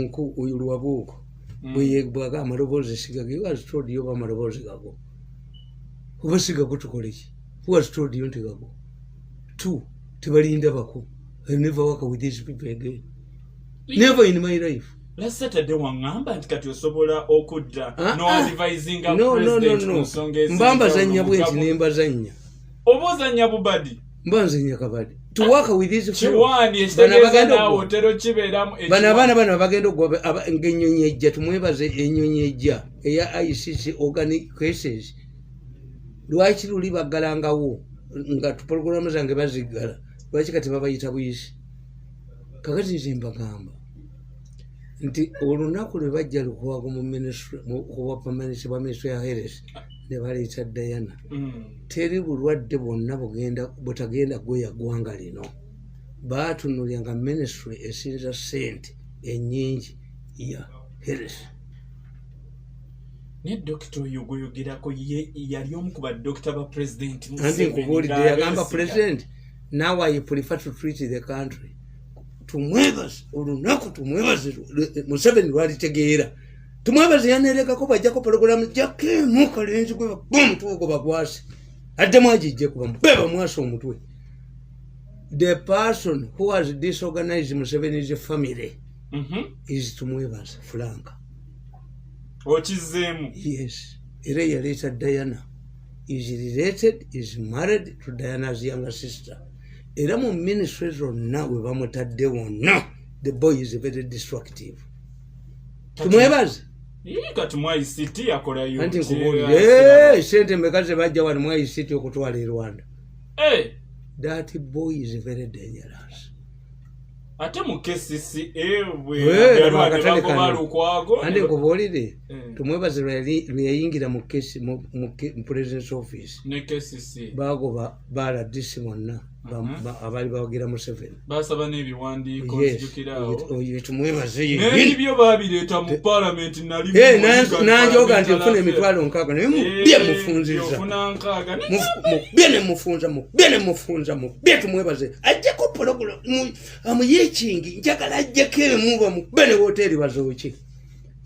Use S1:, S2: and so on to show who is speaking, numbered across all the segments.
S1: mkuu uyu Lwabuuko bweyebwaga amaloboozi sigage who has told you amaloboozi gago oba sigago tukoleki who has told you nti gago two tebalinda bako I never work with these people again never in my life.
S2: Last Saturday wangamba nti kati osobola okudda no advising president kusongeza
S1: mbamba zanya bwenti nemba zanya
S2: obozanya bubadi
S1: mbanzanya kabadi to work with these
S2: chiwani estegeza na hotelo kiberamu
S1: bana bagenda ogwa ngenyonyi ejja tumwebaze enyonyi ejja eya ICC organic cases lwaki luli bagalangawo nga program zange bazigala lwaki kati babayita buyisi kakati zimbagamba nti olunaku lwe bajja lukwako mu ministry kuba permanent ba ministry ya Harris ne baleeta Diana teri bulwadde bwonna butagenda gweya gwanga lino baatunulyanga ministry esinza sente ennyingi ya Harris.
S2: Ne Dr. Yugoyogerako yali omu ku badokita ba president
S1: anti nkubuulidde yagamba president now I prefer to treat the country tumwebaze olunaku tumwebaze Museveni lwalitegeera tumwebaze yanerekako bajjako programu jakemu kalenzi gwe bamutwe bagwasi addemu agijje kuba mbeba mwasa omutwe. The person who has disorganized Museveni's family is tumwebaze Frank
S2: ochizemu.
S1: Yes, era yaleeta Diana is related, is married to Diana's younger sister. Era mu ministry zonna we bamutadde wonna the boy is very destructive. Tumwebaze
S2: kati mu ICT yakola yo
S1: anti nkubulire sente mbekaze bajja wano mu ICT okutwala e Rwanda. That boy is very dangerous.
S2: Ate mu KCC ewe balukwako
S1: andi nkubulire tumwebaze lwe yayingira mu kesi mu president's office
S2: ne KCC
S1: bagoba bala disimonna abali bawagira Museveni
S2: basaba n'ebiwandiiko nzijukirawo
S1: tumwebaze
S2: n'ebyo babireeta mu parliament nali
S1: nanjoga nti mfuna emitwalo nkaaga naye mubye mufunziza mubye ne mufunza mubye tumwebaze ajjako pologulo amuyekingi njagala ajjako emuba mubye ne hoteli bazooki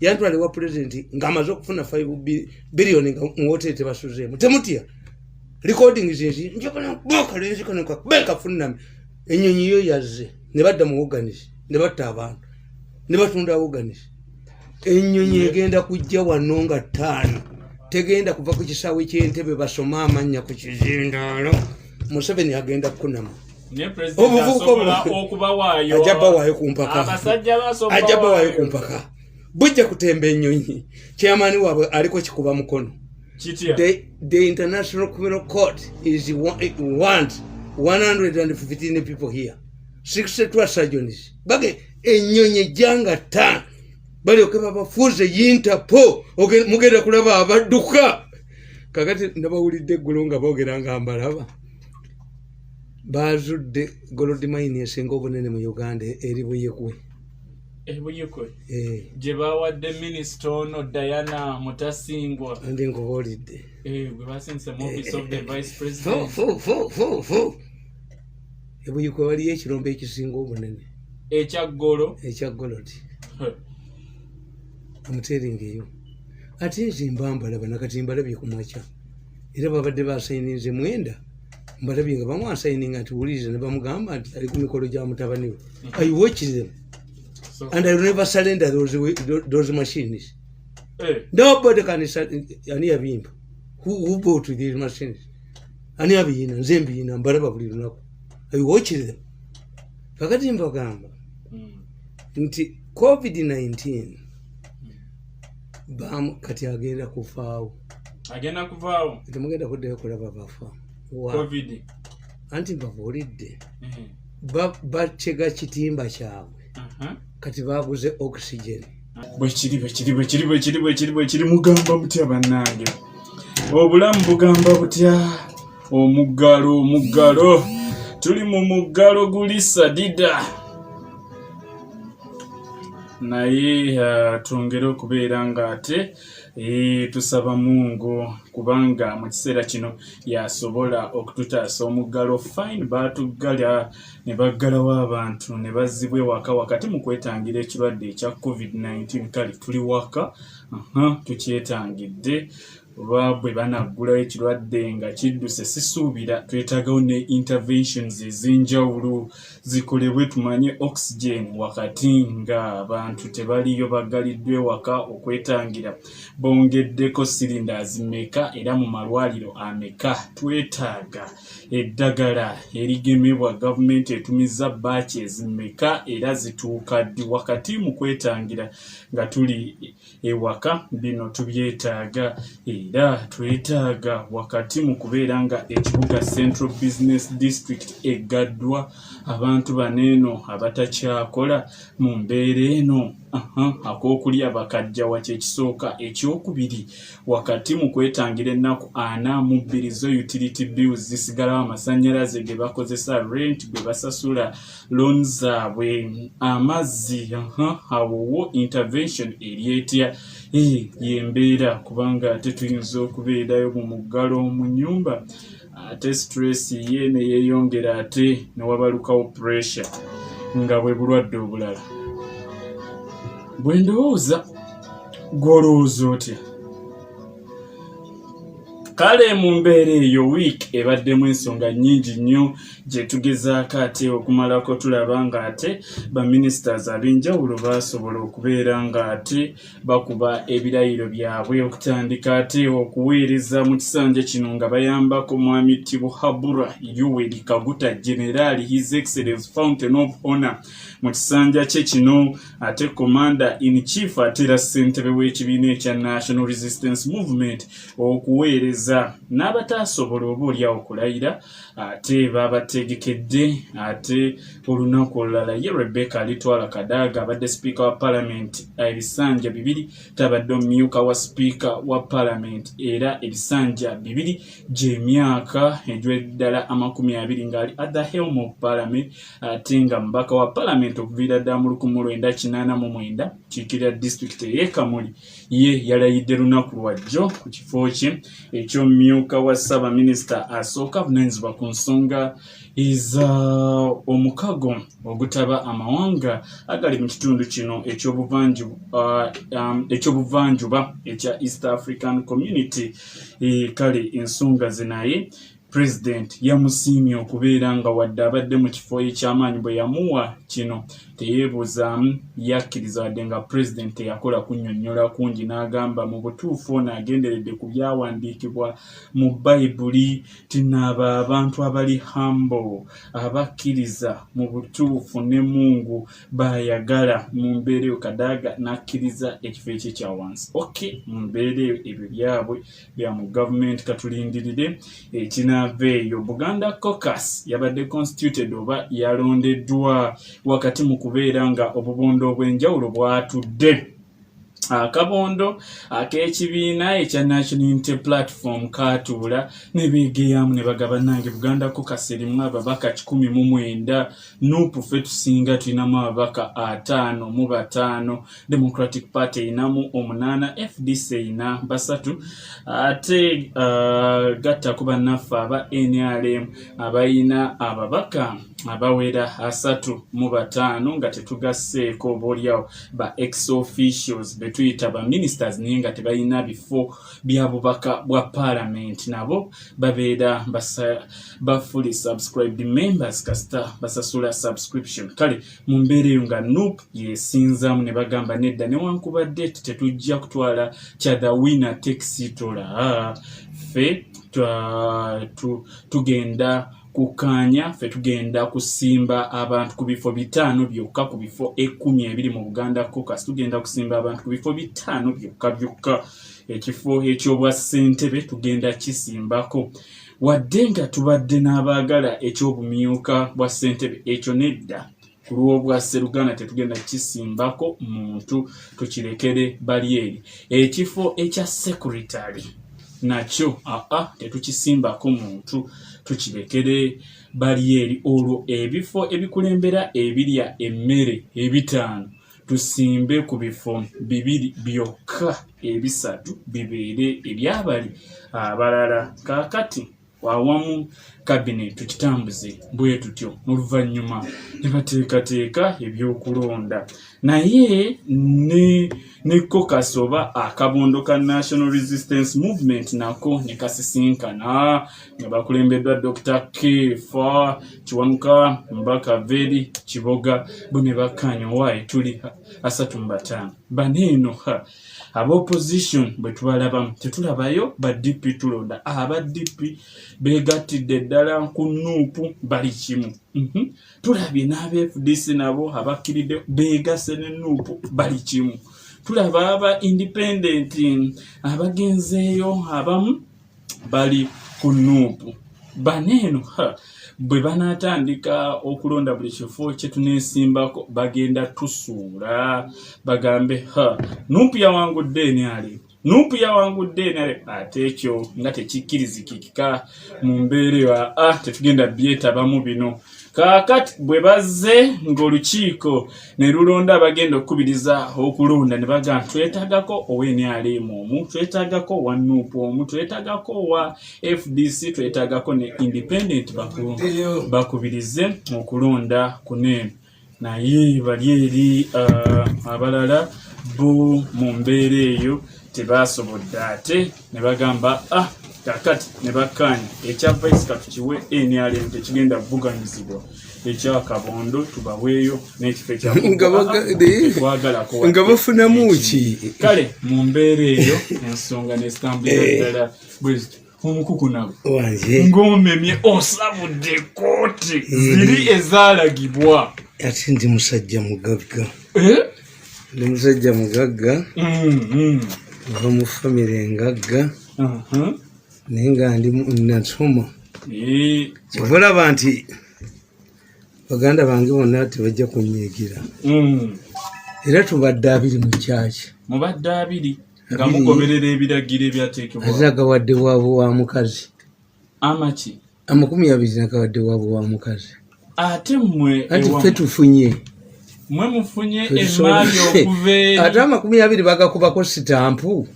S1: yantwale wa president ng'amaze okufuna 5 billion mu hoteli tebasuzeemu temutya recording zinzi njagala boka lenzi kano kabeka funna enyonyi yo yazze ne badda mu organize ne batta abantu ne batunda organize enyonyi egenda kujja wano nga 5 tegenda kuva ku kisaawe ky'Entebbe basoma amanya ku kizindalo Museveni agenda kunama
S2: ne president asobola okubawaayo
S1: ajabawayo kumpaka
S2: abasajja basoma
S1: ajabawayo kumpaka bujja kutemba enyonyi chairman waabwe aliko kikuba mukono. The International Criminal Court is wants 115 people here. 62 surgeons. Bage enyonye janga ta. Bali okeba bafuze Interpol. Mugenda kulaba abadduka. Kakati ndabawulidde gulonga bogeranga ambalaba. Bazudde gold mine esenga obunene mu Uganda eri Buyekwe.
S2: Ebuyekwe je bawadde minister ono Diana Mutasingwa
S1: ndi nkubuulidde
S2: gwe basinze mu office of the vice president
S1: Ebuyekwe waliyo ekirombe ekisinga obunene ekyaggoloti amuteringeyo ate nze mbambalaba nakati mbalabye ku makya era babadde basayininze mwenda mbalabye nga bamwasayininga nti wuliriza ne bamugamba nti ali ku mikolo gya mutabani we I watch them. And I will never surrender those machines. Nobody can surrender. Who bought these machines? Ani abiyina nzembiyina mbalaba buli lunaku. I watch them. Kakati mbagamba nti COVID-19 bam kati agenda kufaawo.
S2: Agenda kufaawo.
S1: Temugenda kuddayo kulaba bafa.
S2: COVID.
S1: Anti mbabuulidde. Bachega kitimba kyabwe. Kati baguze oxygen.
S2: Bwekiri mugamba mutya bannange. Obulamu bugamba butya. Omuggalo. Tuli mu muggalo guli sadida. naye twongere okubeera nga ate tusaba Mungu kubanga mu kiseera kino yasobola okututaasa omuggalo fine baatuggala ne baggalawo abantu ne bazzibwa ewaka wakati mu kwetangira ekirwadde ekya COVID-19 kale tuli waka tukyetangidde oba bwe banaggulayo ekirwadde nga kidduse sisuubira twetaagawo ne interventions ez'enjawulo zikolebwe tumanye oxygen wakati nga abantu tebaliyo baggaliddwa ewaka okwetangira bongeddeko cylinders meka era mu malwaliro ameka twetaaga eddagala erigemebwa gavumenti etumiza batches meka era zituuka ddi wakati mu kwetangira nga tuli ewaka bino tubyetaaga era twetaaga wakati mu kubeera nga ekibuga Central Business District eggaddwa abantu baneeno abatakyakola mu mbeera eno ak'okulya bakajjawa kyekisooka ekyokubiri wakati mu kwetangira ennaku 42 zo utility bills zisigalawo amasannyalaze ge bakozesa rent gwe basasula loan zaabwe amazzi awowo intervention eryetya yembeera kubanga ate tuyinza okubeerayo mu muggalo mu nnyumba ate stress ye ne yeeyongera ate ne wabalukawo pressure nga bwe bulwadde obulala bwe ndowooza gw'olowooza otya kale mu mbeera eyo wiiki ebaddemu ensonga nnyingi nnyo gye tugezaako ate okumalako tulaba nga ate baministers ab'enjawulo baasobola okubeera nga ate bakuba ebirayiro byabwe okutandika ate okuweereza mu kisanja kino nga bayambako mwami Tibuhaburwa Yoweri Kaguta General His Excellency Fountain of Honor mu kisanja kye kino ate Commander in Chief ate era ssentebe w'ekibiina ekya National Resistance Movement okuweereza n'abatasobola obaolyawo okulayira ate babategekedde ate olunaku olulala ye Rebecca Alitwala Kadaga abadde Speaker wa Parliament ebisanja 2 tabadde omumyuka wa Speaker wa Parliament era ebisanja 2 gy'emyaka egy'eddala 20 ng'ali at the helm of Parliament ate nga mubaka wa Parliament okuviira ddala mu 1989 kiikirira district ey'e Kamuli ye yalayidde lunaku lwajjo ku kifo kye eky'omumyuka wa Ssaabaminisita asooka avunaanyizibwa ku nsonga eza omukago ogutaba amawanga agali mu kitundu kino ekyobuvanjuba ekya East African Community kale ensonga zinaye President yamusiimye okubeera nga wadde abadde mu kifo eky'amaanyi bwe yamuwa kino teyeebuzaamu yakkiriza wadde nga President yakola kunnyonnyola kungi n'agamba mu butuufu ono agenderedde ku byawandiikibwa mu Bayibuli tinaaba abantu abali humble abakkiriza mu butuufu ne Mungu bayagala mu mbeera eyo Kadaga n'akkiriza ekifo ekye kya wansi mu mbeera eyo ebyo byabwe bya mu gavumenti katulindirire ekinaaveeyo Buganda Caucus yabadde constituted oba yalondeddwa wakati mu kubeera nga obubondo obw'enjawulo bwatudde akabondo ak'ekibiina ekya National Unity Platform kaatuula ne beegeyamu ne bagaba nange Buganda Caucus erimu ababaka 19 nupu ffe tusinga tulinamu ababaka 55 Democratic Party erinamu 8 FDC erina 3 ate gattako bannaffe aba NRM abayina ababaka abawera 35 nga tetugasseeko obaolyawo ba ex-officials betuyita ba ministers naye nga tebalina bifo bya bubaka bwa parliament nabo babeera ba fully subscribed members kasita basasula subscription kale mu mbeera eyo nga NUP yesinzamu ne bagamba nedda newankubadde tetujja kutwala kya the winner takes it all ffe tugenda kukanya ffe tugenda kusimba abantu ku bifo 5 byokka ku bifo 12 mu Buganda Caucus tugenda kusimba abantu ku bifo 5 byokka ekifo ekyobwa ssentebe tugenda kisimbako wadde nga tubadde n'abaagala ekyobumyuka bwa ssentebe ekyo nedda ku lw'obwa Sseruganda tetugenda kisimbako muntu tukirekere bariyeri ekifo ekya secretary nakyo tetukisimbako muntu tukirekere bariyeri olwo ebifo ebikulembera ebirya emmere 5 tusimbe ku bifo 2 byokka ebisatu bibeere ebyabali abalala kaakati wawamu cabinet tukitambuze bwe tutyo n'oluvannyuma ne bateekateeka ebyokulonda naye ne caucus oba akabondo ka National Resistance Movement nako ne kasisinkana nga bakulembeddwa Dr. Kefa Kiwanuka Mbakaveri Kiboga bo ne bakkaanya waayi tuli 35 baneeno ab'opposition bwe tubalabamu tetulabayo ba DP tulonda aba DP beegattidde ddala ku Nuupu bali kimu tulabye n'aba FDC nabo abakkiridde beegase ne Nuupu bali kimu tulaba aba independent abagenzeeyo abamu bali ku Nuupu baneeno bwe banaatandika okulonda buli kifo kye tuneesimbako bagenda tusuula bagambe Nuupu yawangudde ni ali Nuupu yawangudde ni ali ate ekyo nga tekikkirizikika mu mbeera tetugenda byetabamu bino kaakati bwe bazze ng'olukiiko ne lulonda abagenda okukubiriza okulonda ne bagamba twetaagako owe-NRM omu twetaagako wa Nuupu omu twetaagako wa FDC twetaagako ne independent bakubirize okulonda kuneeno naye bali eri abalala bo mu mbeera eyo tebaasobodde ate ne bagamba kakati ne bakkaanya ekya vice katukiwe NRM tekigenda vuganyizibwa ekya Kabondo tubaweeyo n'ekifo ekyakwagala
S1: nga bafunamu ki
S2: kale mu mbeera eyo ensonga n'esitambulira ddala bwezityo omukuku nabo ng'omemye osabudde kooti ziri ezaalagibwa
S1: ati ndi musajja mugagga ndi musajja mugagga nga mu famire engagga naye nga ndi nasoma kyova nti baganda bange bonna tebajja kunyiigira era tubadde 2 mu kyaki
S2: mubadde 2 nga mugoberera ebiragiro ebyateekebwa
S1: ate agawadde waabo wa mukazi
S2: amaki
S1: 20 nagawadde waabo wa mukazi
S2: ate mmwe
S1: anti ffe tufunye
S2: mwe mufunye emaali okuve
S1: ate 20 bagakubako sitampu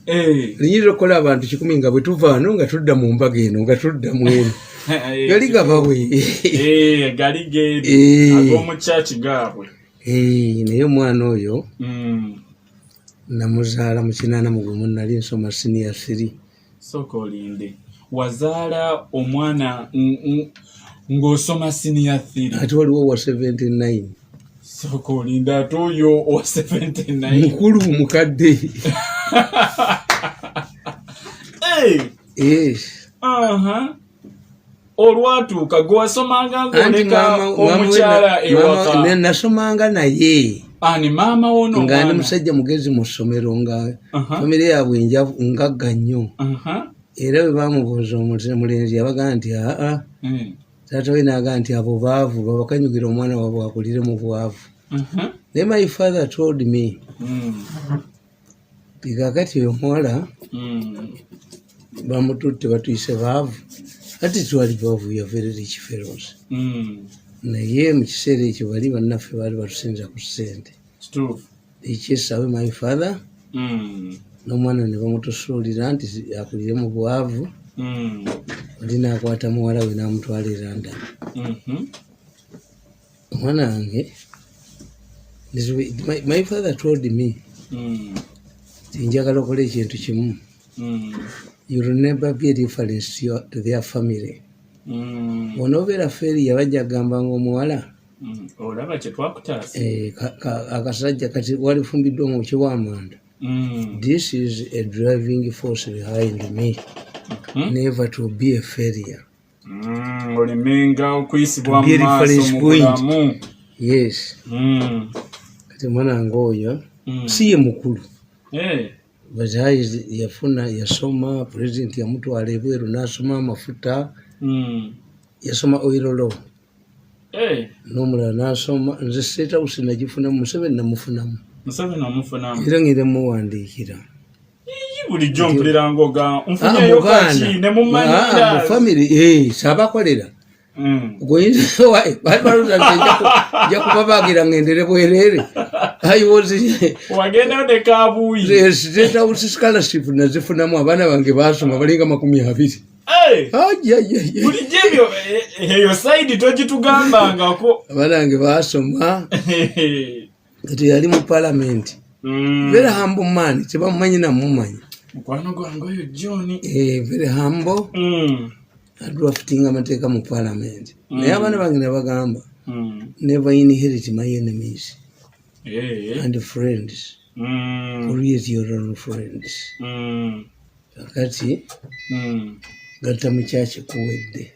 S1: linyirira okukola abantu 10 nga bwe tuvaano nga tudda mu mbaga eno nga tudda mu eno gali gabawe
S2: gali geeri ag'omu kyaki gaabwe
S1: naye omwana oyo namuzaala mu 81 nali nsoma senior 3
S2: sooka olinde wazaala omwana ng'osoma senior 3
S1: ate waliwo wa 79
S2: sooka olinde ate oyo wa 79
S1: mukulu mukadde
S2: olwatuuka gwe wasomanga ng'oleka omukyala ewaka
S1: nasomanga naye
S2: ani maama wono
S1: nga ndi musajja mugezi mu ssomero nga famire yaabwe ngagga nnyo era bwe bamubuuza omulenzi yabaga nti taata we naaga nti abo baavu babakanyugira omwana waabwe akulire mu bwavu naye my father told me kakati oyo muwala bamututte batuyise baavu ati twali baavu ya very rich fellows naye mu kiseera ekyo bali bannaffe baali batusinza ku ssente ekyesawe my father n'omwana ne bamutusuulira nti akulire mu bwavu oli naakwata muwala we n'amutwala e London omwana wange my father told me tinjagala okola ekintu kimu you will never be a reference to their family onobeera feeri yabajja gambanga omuwala
S2: olaba kyetwakutaase
S1: akasajja kati walifumbiddwa mu kiwamanda this is a driving force behind me never to be a failure
S2: olimenga okuyisibwa mu maaso mu bulamu
S1: yes kati omwana ng'oyo si ye mukulu but yafuna yasoma president yamutwala ebweru n'asoma amafuta yasoma oilolo n'omulala n'asoma nze State House nagifunamu Museveni namufunamu era ngenda muwandiikira
S2: bulijjo mpulira ngoga nfunyeyo kaki ne mumanyira
S1: mu family sabakolera goyinza nja kubabagira ngendere bwerere I was
S2: wagenda ne kabuyi
S1: state house scholarship nazifunamu abaana bange basoma balinga 20.
S2: buli jebyo eyo side togitugambangako
S1: abaana bange basoma kati yali mu parliament very humble man tebamumanyi namumanyi
S2: mukwano gwange oyo John
S1: very humble adrafting amateeka mu parliament naye abaana bange nebagamba never inherit my enemies and friends create your own friends kakati gatta mukyaki kuwedde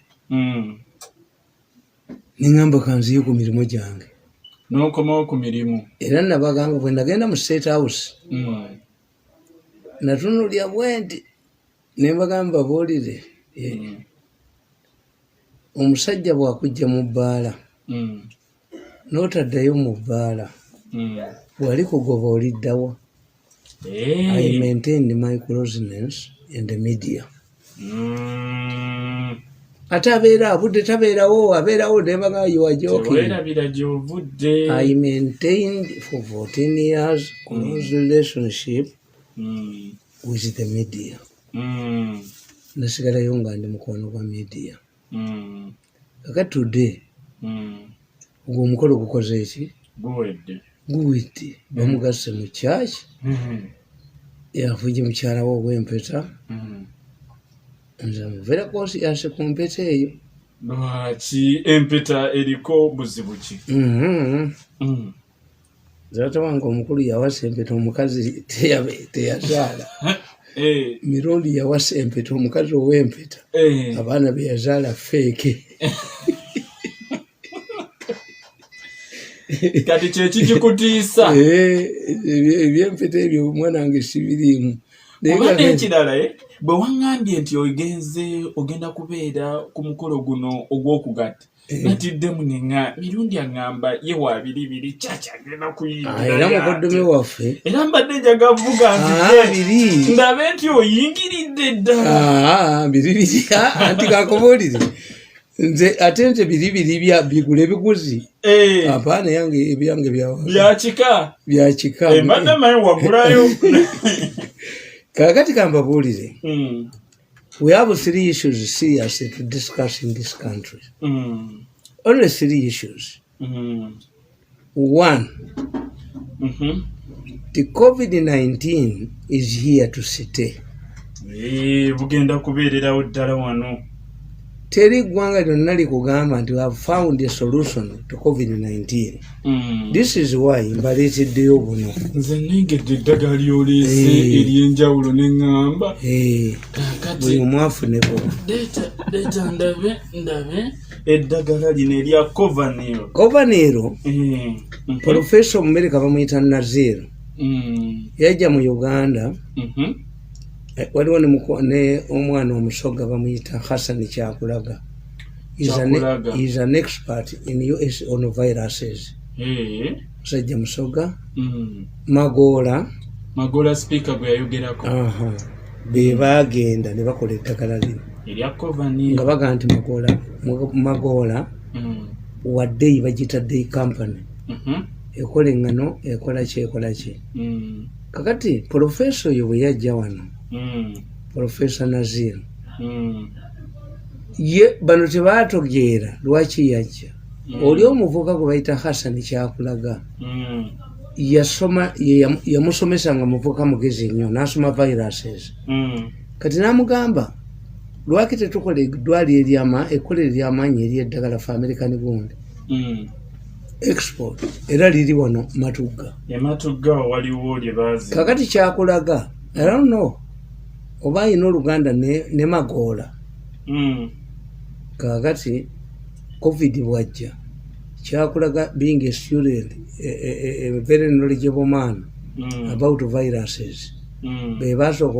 S1: ningamba kanziyo ku mirimu gyange
S2: n'okomawo ku mirimu
S1: era nabagamba bwe nagenda mu state house natunulya bwenti nembagamba boolire omusajja bwakujja mu bbaala n'otaddayo mu bbaala bwali kugoba oliddawa. I maintained my closeness in the media. Ate abeera abudde tabeerawo abeerawo nembaga you are joking. I maintained for 14 years close relationship with the media. Nasigalayo nga ndi mukwano gwa media. Kaka today ogwo omukolo gukoze eki guwedde bamugase mu kyaki yafuje mukyala we ow'empeta nze muvera kosi yase ku mpeta eyo
S2: lwaki empeta eriko buzibu ki
S1: zaata wange omukulu yawasa empeta omukazi teyazaala mirundi yawasa empeta omukazi ow'empeta abaana be yazaala feeke
S2: kati kyekikikutiisa
S1: ebyempeta ebyo omwana wange sibiriimu
S2: oba n'ekirala bwe waŋŋambye nti ogenda kubeera ku mukolo guno ogw'okugatta natiddemu neŋŋa mirundi aŋŋamba ye wa biri kyaki agenda kuyingira
S1: era mukoddomi waffe
S2: era mbadde njaga vuga nti ndabe nti oyingiridde dda
S1: biri anti kakobuulire nze ate nze biri bigule biguzi apaana yange ebyange byakika
S2: mbadde mayi wagulayo
S1: kakati kambabuulire we have 3 issues serious to discuss in this country. Only 3 issues. One, the COVID-19 is here to stay.
S2: Bugenda kubeererawo ddala wano.
S1: Teri ggwanga lyonna likugamba nti we have found a solution to COVID-19. This is why mbaleeteddeyo buno.
S2: Nze nengedde eddagala lyoleese ery'enjawulo neŋŋamba.
S1: Buli omu afuneko.
S2: Leeta ndabe eddagala lino erya Covanero.
S1: Covanero, Professor Omumerika bamuyita Nazir. Yajja mu Uganda. Waliwo ne omwana omusoga bamuyita Hassan Kyakulaga. He's an expert in US on viruses. Musajja musoga. Magola
S2: speaker bwe yayogerako.
S1: Be baagenda ne bakola eddagala lino
S2: erya Covanero
S1: nga baga nti Magola wadde bagita day company ekola engano ekola ki kakati professor oyo bwe yajja wano Professor Nazir ye bano tebaatogeera lwaki yajja oli omuvuka gwe bayita Hassan Kyakulaga yamusomesa nga muvuka mugezi nnyo n'asoma viruses kati n'amugamba lwaki tetukola eddwaliro ekkolero ery'amaanyi ery'eddagala for American Wound export era liri wano Matugga
S2: waliwo lye baazi
S1: kakati Kyakulaga I don't know oba ayina Oluganda ne Magola kakati COVID bwajja Kyakulaga being a student a very knowledgeable man about viruses be basooka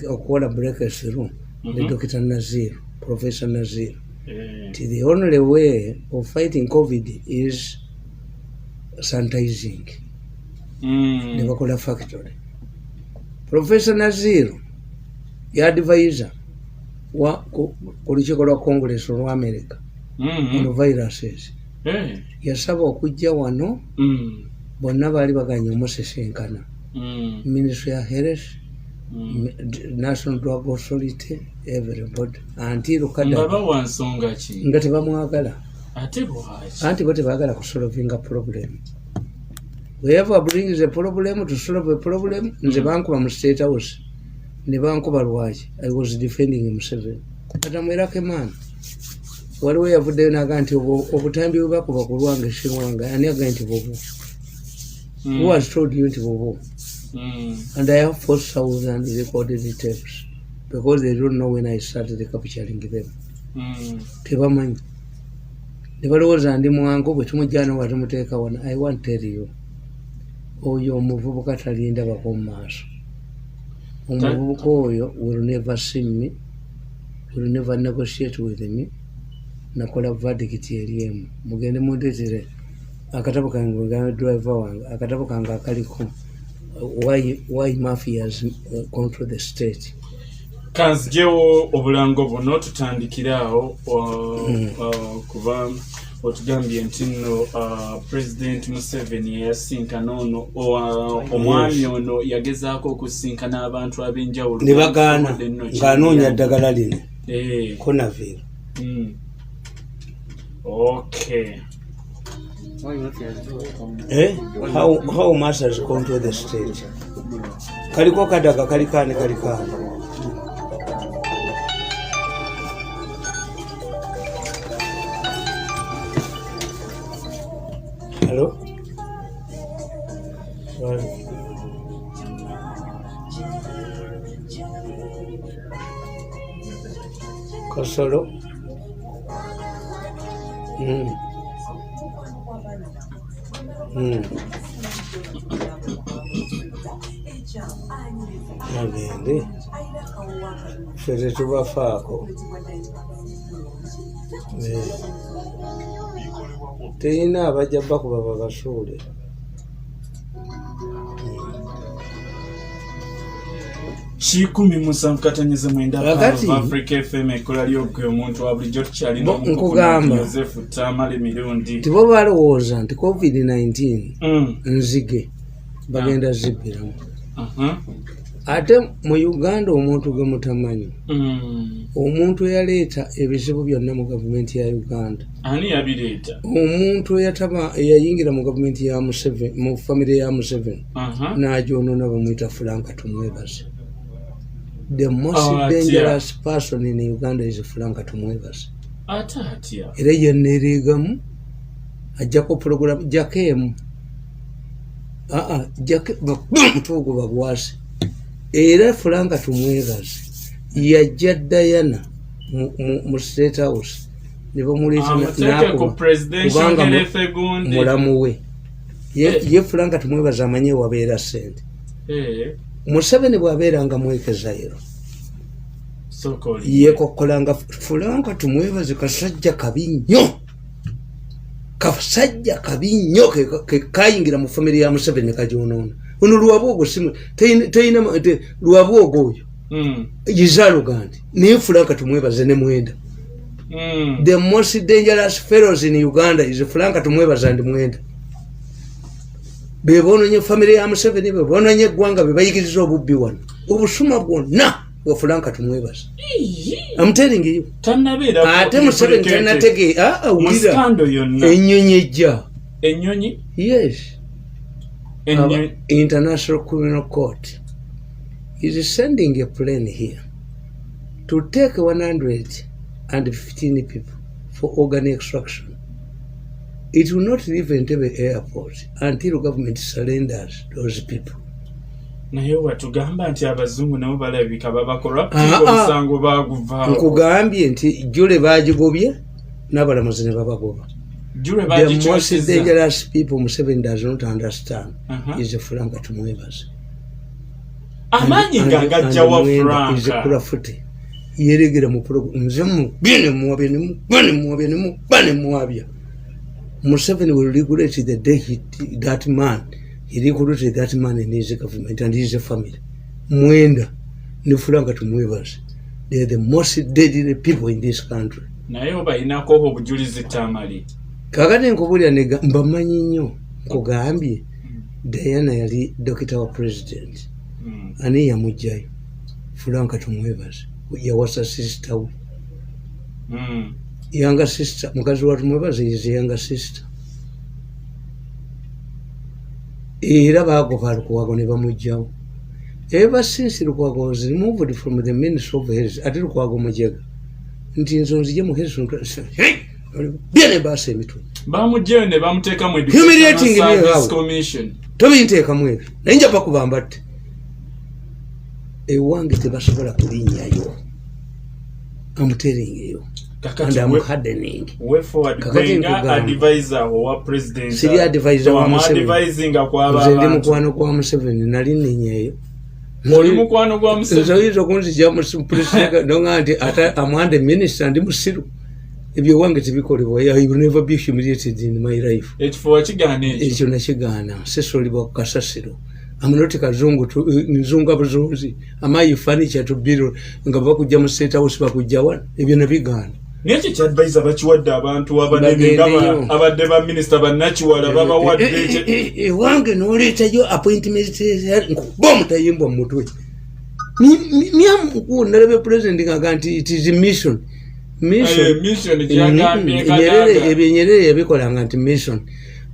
S1: okukola breakthrough ne Dr. Nazir, Professor Nazir. The only way of fighting COVID is sanitizing. Ne bakola factory. Professor Nazir yadvisor ku lukiiko lwa Congress olwa America on viruses. Yasaba okujja wano bonna baali baganye omusesenkana Ministry ya Health, National Drug Authority, everybody until nga tebamwagala anti bo tebagala kusolvinga problem. Whoever brings a problem to solve a problem, nze bankuba mu State House ne bankuba lwaki I was defending Museveni atamwerako emaani waliwo yavuddeyo naga nti obutambi bwe bakuba ku lwange Shinwanga ani aga nti bobo who has told you nti bobo and I have 4,000 recorded tapes because they don't know when I started capturing them tebamanyi ne balowooza ndi mwangu bwe tumujjana wa tumuteeka wana I want tell you oyo omuvubuka talinda bako mu maaso omuvubuka oyo will never see me, will never negotiate with me. Nakola verdict eriemu mugende mundeetere akatabo kange nga driver wange akatabo kange akaliko why mafias control the state.
S2: Kanzijewo obulango buno tutandikiraawo kuba otugambye nti nno President Museveni yasinkana ono omwami ono yagezaako okusinkana abantu ab'enjawulo
S1: ne bagaana ng'anoonya ddagala lino Conavir.
S2: Okay.
S1: How masters control the state? Kaliko kadaga kalikane. Hello? Sorry. Kosolo? Agende fere tubafaako teyina abajja bakuba babasuule
S2: Chikumi musamkatanyeze mwenda Africa FM ekola lyokwe omuntu wa bulijjo tukyalina
S1: nkugamba
S2: Joseph Tamale mirundi
S1: tibo balowooza nti COVID-19 nzige bagenda zibbiramu ate mu Uganda omuntu gwe mutamanyi omuntu yaleeta ebizibu byonna mu gavumenti ya Uganda
S2: ani yabireeta
S1: omuntu eyayingira mu gavumenti ya Museveni mu family ya Museveni n'ajonoona bamuyita Frank Tumwebaze. The most dangerous person in Uganda is Frank Tumwebaze. Era yennereegamu ajjako program jakemu mutuugo bagwasi era Frank Tumwebaze yajja Diana mu State House ne bamuleeta kubanga mulamu we ye Frank Tumwebaze amanye wabeera ssente Museveni bw'abeeranga mwekezairo yeekokkolanga Frank Tumwebaze kasajja kabi nnyo kayingira mu famire ya Museveni kagyonoona ono lwabwogo teyina lwabwogo oyo yizaalugandi naye Frank Tumwebaze ne mwenda the most dangerous fellows in Uganda is Frank Tumwebaze and mwenda beboononye famire ya Museveni beboononye eggwanga be bayigiriza obubbi wano obusuma bwonna bwa Frank Tumwebaze. I'm telling you ate Museveni tanategeera awulira ennyonyi ejja yes International Criminal Court is sending a plane here to take 115 people for organ extraction. It will not leave Entebbe airport until government surrenders those people.
S2: Naye watugamba nti abazungu nabo balabika babakola omusango baguvaako.
S1: Nkugambye nti jule baagigobye n'abalamuzi ne babagoba. The most dangerous people Museveni does not understand is Frank Tumwebaze.
S2: Amaanyi gagajja wa Frank
S1: is Kulafuti. Yeregera mu program nze mu bine muwabya. Museveni will regulate the day that man. He regulated that man in his government and his family. Mwenda ni Frank Tumwebaze. They are the most deadly people in this country.
S2: Naye obayinako obujulizi Tamale.
S1: Kakati nkubulya mbamanyi nnyo nkugambye Diana yali dokita wa president ani yamujjayo Franka tumwebaze yawasa sister we younger sister mukazi wa tumwebaze is younger sister era bagoba Lukwago ne bamujjawo ever since Lukwago was removed from the Ministry of Health ati Lukwago mujjaga nti nzonzije mu health bien base emitu
S2: bamujjayo ne bamuteeka mu Education Service Commission
S1: tobinteeka mu ebyo naye nja bakubamba tte ewange tebasobola kulinnyayo I'm telling you and I'm hardening
S2: way forward Gwenga advisor wa president
S1: siri advisor wa Museveni
S2: advising kwa
S1: ndi mukwano kwa Museveni nali ninyeyo
S2: oli mukwano kwa Museveni
S1: nzo kunzija mu president ndonga ati ata amwande minister ndi musiru ebyo wange tebikolebwa I will never be humiliated in my life
S2: ekifo kigane
S1: ekyo nakigana sesolibwa kasasiro amunoti kazungu nzunga buzunzi amayi furniture to build nga bakujja mu state house bakujja wana ebyo nabigana
S2: Niye kya advisor bachiwadde abantu abanene ngaba abadde ba minister banachiwala baba wadde
S1: wange noleetayo appointment bom tayimbwa mu mutwe miamu nalebe president ngaganti it is mission Nyerere yabikolanga nti mission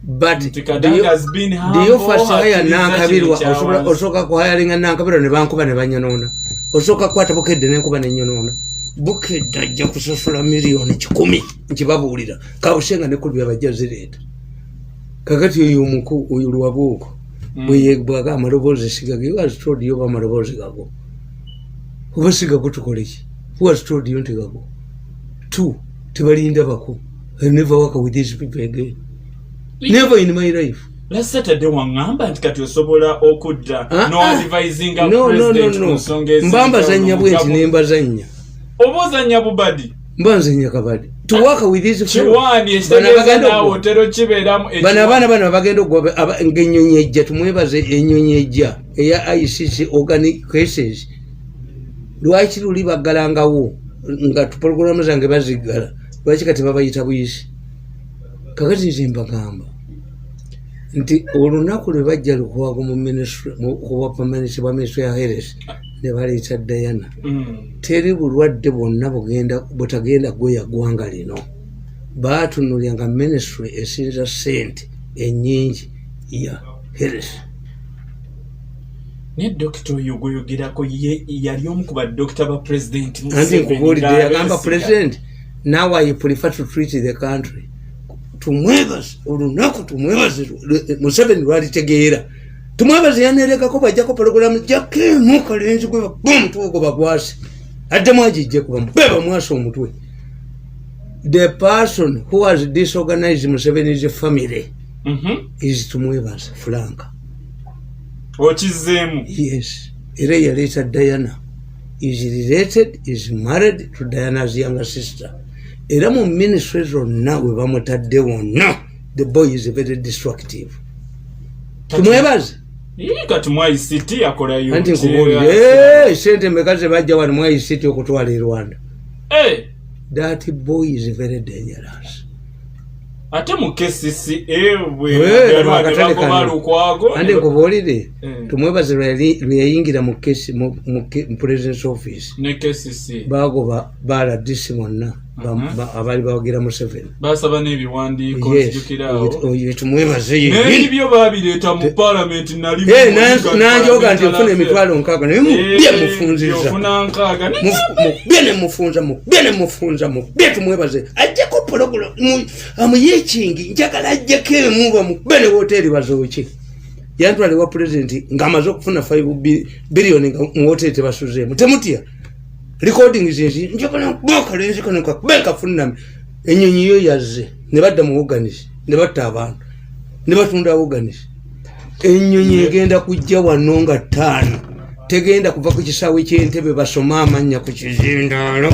S1: but the first hire nankabirwa osoka ko hiringa nankabirwa ne bankuba ne banyonona osoka kwata bukedde nenkuba ne nyonona bukedde ajja kusasula miliyoni 10 nkibabuulira kawusenga ne kulibya bajazireta kakati uyu muku uyu lwabuko bwe bwaga amalobozi sigage was told you ba malobozi gago ubasiga kutukoleki was told you ntigago two tebalinda bako I never work with these people again never in my life
S2: last Saturday wangamba ntikati osobola okudda no advising president kusongeza
S1: mbamba zanya bwenti nemba zanya
S2: obozanya bubadi
S1: mbanzanya kabadi to work with these
S2: chiwani estegeza na hotelo chiberamu
S1: bana bagenda ogobe ngenyonyejja tumwebaze enyonyejja eya ICC organic cases lwaki luli bagalangawo nga program zange bazigala lwaki kati babayita buyisi kakati zimbagamba nti olunaku lwe bajja Lukwago mu ministry kuba permanent ba ministry ya Health ne baleeta Diana teri bulwadde bwonna butagenda gweya gwanga lino baatunulyanga ministry esinza sente ennyingi ya Health
S2: ne doctor oyo goyogerako yali omu ku badokita ba president
S1: anti nkubulidde yagamba president now I prefer to treat the country tumwebaze olunaku tumwebaze Museveni lwalitegeera tumwebaze yanerekako bajjako program jakemu kalenzi gwe bamutwoko bagwase adde mwajijje kuba mbeba mwasa omutwe the person who has disorganized Museveni's family is tumwebaze Franka
S2: ochizemu
S1: yes era yaleeta Diana is related is married to Diana's younger sister era mu ministry zonna we bamutadde wonna the boy is very destructive tumwebaze
S2: kati mu ICT akolayo
S1: anti nkubulire sente mekaze bajja wano mu ICT okutwala e Rwanda that boy is very dangerous
S2: ate mu KCC bagoba Lukwago
S1: andi nkubulire tumwebaze lwe yayingira mu kesi mu president's office
S2: ne KCC
S1: bagoba bala disimonna abali bawagira Museveni
S2: basaba n'ebiwandiiko nzijukirawo
S1: tumwebaze
S2: n'ebyo babireeta mu parliament nali
S1: nanjoga nti ofuna emitwalo 6 naye mubye mufunziza mubye mufunza mubye tumwebaze ajjeko program amuyekingi njagala ajjeko emuba mubye ne hoteli bazooki yantwale wa president ngamaze okufuna 5 billion mu hoteli tebasuzeemu temutya recording zinzi njagala boka lenzi kono ka beka funna enyonyi yo yazze ne badda mu organize ne batta abantu ne batunda organize enyonyi egenda kujja wanonga 5 tegenda kuva ku kisawe ky'entebe basoma amanya ku kizindalo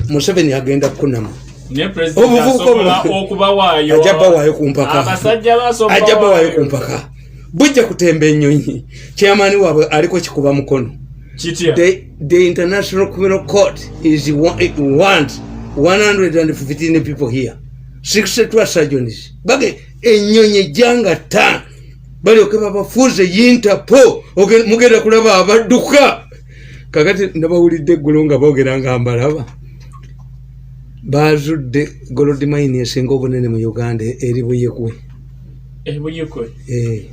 S1: Museveni agenda kunama
S2: ne president asobola okubawaayo
S1: ajabawayo kumpaka
S2: abasajja basobola
S1: ajabawayo kumpaka bujja kutemba enyonyi chairman wabwe aliko kikuba mukono the International Criminal Court wants 115 people here 62 surgeons bage enyonye janga ta balyoke babafuuze Interpol mugenda kulaba abadduka. Kakati nabawulidde eggulo nga boogera nga mbalaba bazudde gold mine esinga obunene mu Uganda eri Buyekwe.
S2: Buyekwe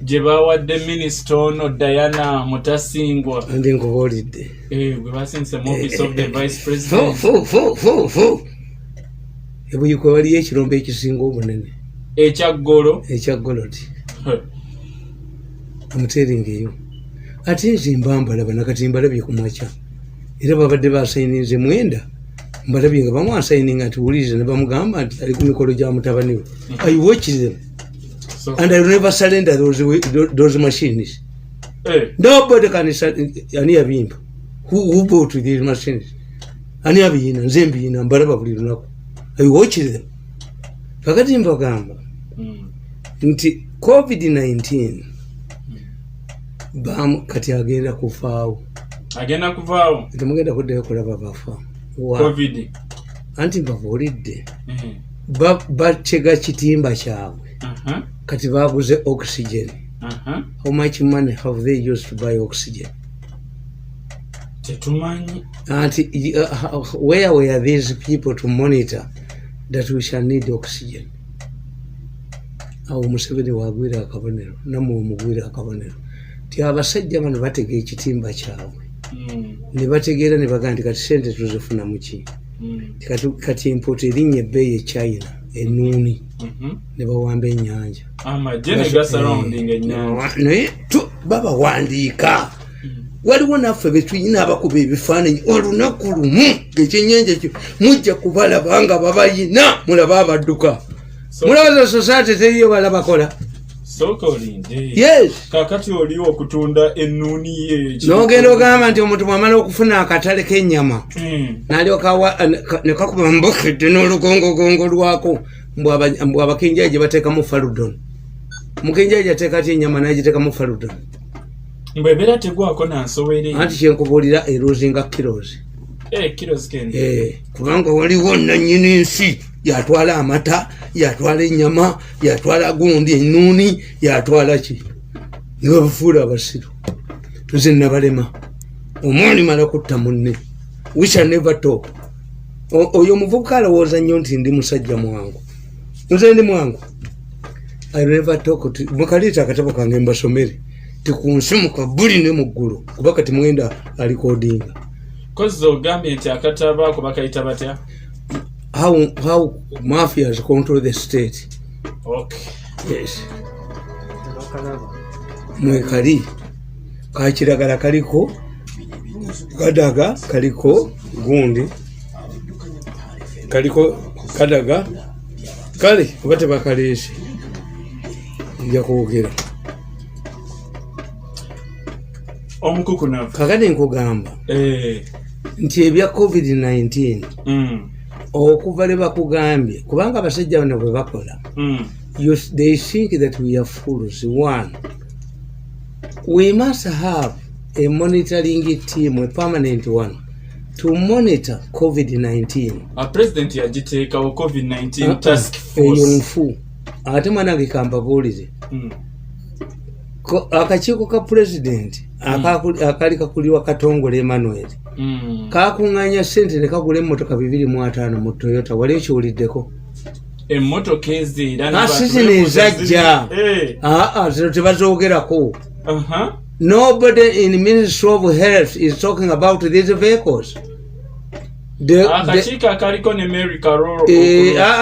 S2: gye bawadde minisita ono Diana Mutasingwa
S1: andi nkubuulidde
S2: gwe basindise mu office of the vice president.
S1: Buyekwe waliyo ekirombe ekisinga obunene
S2: ekya
S1: golodi omuteringa eyo. Ate nze mbambalaba nakati mbalabye ku makya era babadde basayininze mwenda mbalabye nga bamwasayininga nti wuliriza ne bamugamba nti ali ku mikolo gya mutabani we. I watch them and I will never surrender those machines. Nobody can ani yabimba who bought these machines ani yabiyina nze mbiyina mbalaba buli lunaku. I watch them. Kakati mbagamba nti COVID-19 kati agenda kuvaawo. Temugenda kuddayo kulaba bafa
S2: COVID.
S1: Anti mbabuulidde bakyega kitimba kyabwe kati baguze oxygen. How much money have they used to buy oxygen?
S2: Tetumanyi.
S1: Anti where were these people to monitor that we shall need oxygen? Awo Museveni wagwira akabonero namwe omugwira akabonero ti abasajja bano batega ekitimba kyabwe ne bategeera ne bagamba kati sente tuzifuna muki kati import erinnya ebbeeyi e China ennuuni ne bawamba ennyanja naye babawandiika. Waliwo naffe betuyina abakuba ebifaananyi olunaku lumu ekyennyanja kyo mujja kubalaba nga babayina mulaba abadduka. Mulowooza society teriyo balabakola. Yes.
S2: Kakati oli okutunda ennuuni ye.
S1: N'ogenda ogamba nti omuntu bw'amala okufuna akatale k'ennyama n'alyoka ne kakuba mbokedde n'olugongogongo lwako mbw abakenjaji bateekamu faludon. Mukenjaji ateeka ati ennyama n'agiteekamu faludon.
S2: Mbwebera tegwako nansowere.
S1: Anti kyenkubuulira eruzinga kilos.
S2: Kilos kendi.
S1: Kubanga waliwo nannyini nsi yatwala amata, yatwala ennyama, yatwala gundi ennuuni, yatwala ki. Niwe bafuula abasiru. Tuze nabalema. Omwani mala kutta munne. We shall never talk. Oyo omuvubuka alowooza nnyo nti ndi musajja mwangu. Nze ndi mwangu. I never talk. Mukaleeta akatabo kange mbasomere. Tikunsimuka buli ne muggulu kuba kati mwenda alikodinga.
S2: Kozi ogambye nti akataba ako bakayita batya?
S1: How mafias control the state.
S2: Okay.
S1: Yes. Mwekali kakiragala kaliko kadaga kaliko gundi kaliko kadaga kale obate bakaleese nja kwogera
S2: omukukuna
S1: kakati nkugamba nti ebya COVID-19 okuva le bakugambye kubanga abasajja bano bwe bakola they think that we are fools. One, we must have a monitoring team, a permanent one, to monitor COVID-19.
S2: A president yagiteekawo COVID-19 task force.
S1: Eyonfu ate mwanange kambabuulize akakiiko ka president akali kakuliwa Katongole Emmanuel kakuŋŋaanya ssente ne kagula emmotoka 250 mu Toyota. Wali ekiwuliddeko?
S2: Emmotoka eziira
S1: asizini ezajja zino tebazoogerako. Nobody in the Ministry of Health is talking about these vehicles.
S2: Akakiiko akaliko ne Mary Karolo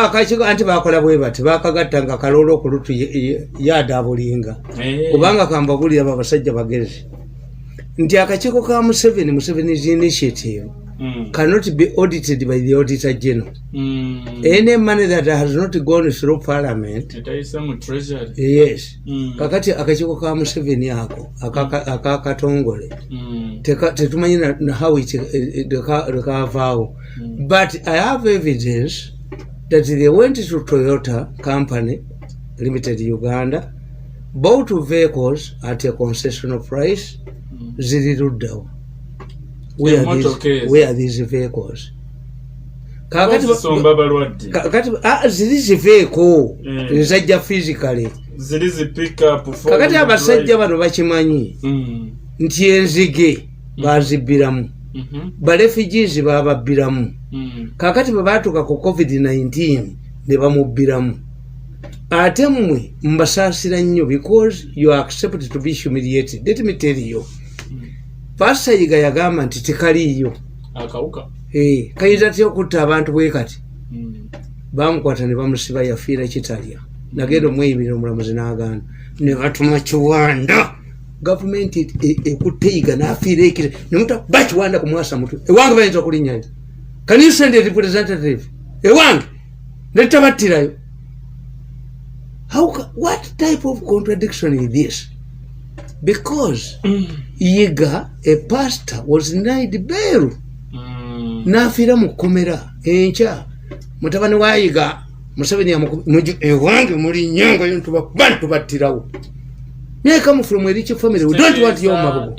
S1: akakiiko anti bakola bwe bati bakagatta nga Karolo okulutu yadaabulinga kubanga kambabulira abo abasajja bagezi nti akakiiko ka Museveni's initiative cannot be audited by the Auditor General. Any money that has not gone through Parliament, yes, kakati akakiiko ka Museveni ako aka Katongole tetumanyi na how it rekavaawo. But I have evidence that they went to Toyota Company Limited Uganda, bought vehicles at a concessional price. Ziri luddawo. Where are these vehicles? Kakati ziri ziveko ezajja physically
S2: zilizi pick up for
S1: kakati abasajja bano bakimanyi nti enzige bazibiramu ba refugees bababbiramu kakati bwe baatuuka ku covid-19 ne bamubbiramu ate mmwe mbasaasira nnyo because you are accepted to be humiliated. Let me tell you, Pastor Yiga yagamba nti tekaliiyo
S2: akawuka
S1: kayinza tya okutta abantu bwe kati bamukwata ne bamusiba yafiira kitalya nagenda omweyimira omulamuzi n'agaana ne batuma Kiwanda gavumenti ekutte Yiga n'afiira ekire ne muta bakiwanda kumwasa mutwe ewange bayinza okulinnyayo. Can you send a representative ewange ne tabattirayo? What type of contradiction is this? Because Yiga, a pastor, was denied bail. Nafira mukomera encha mutabani wa Yiga Museveni ewange muri nyanga yontu bantu battirawo. They come from a rich family. We don't want your mabo.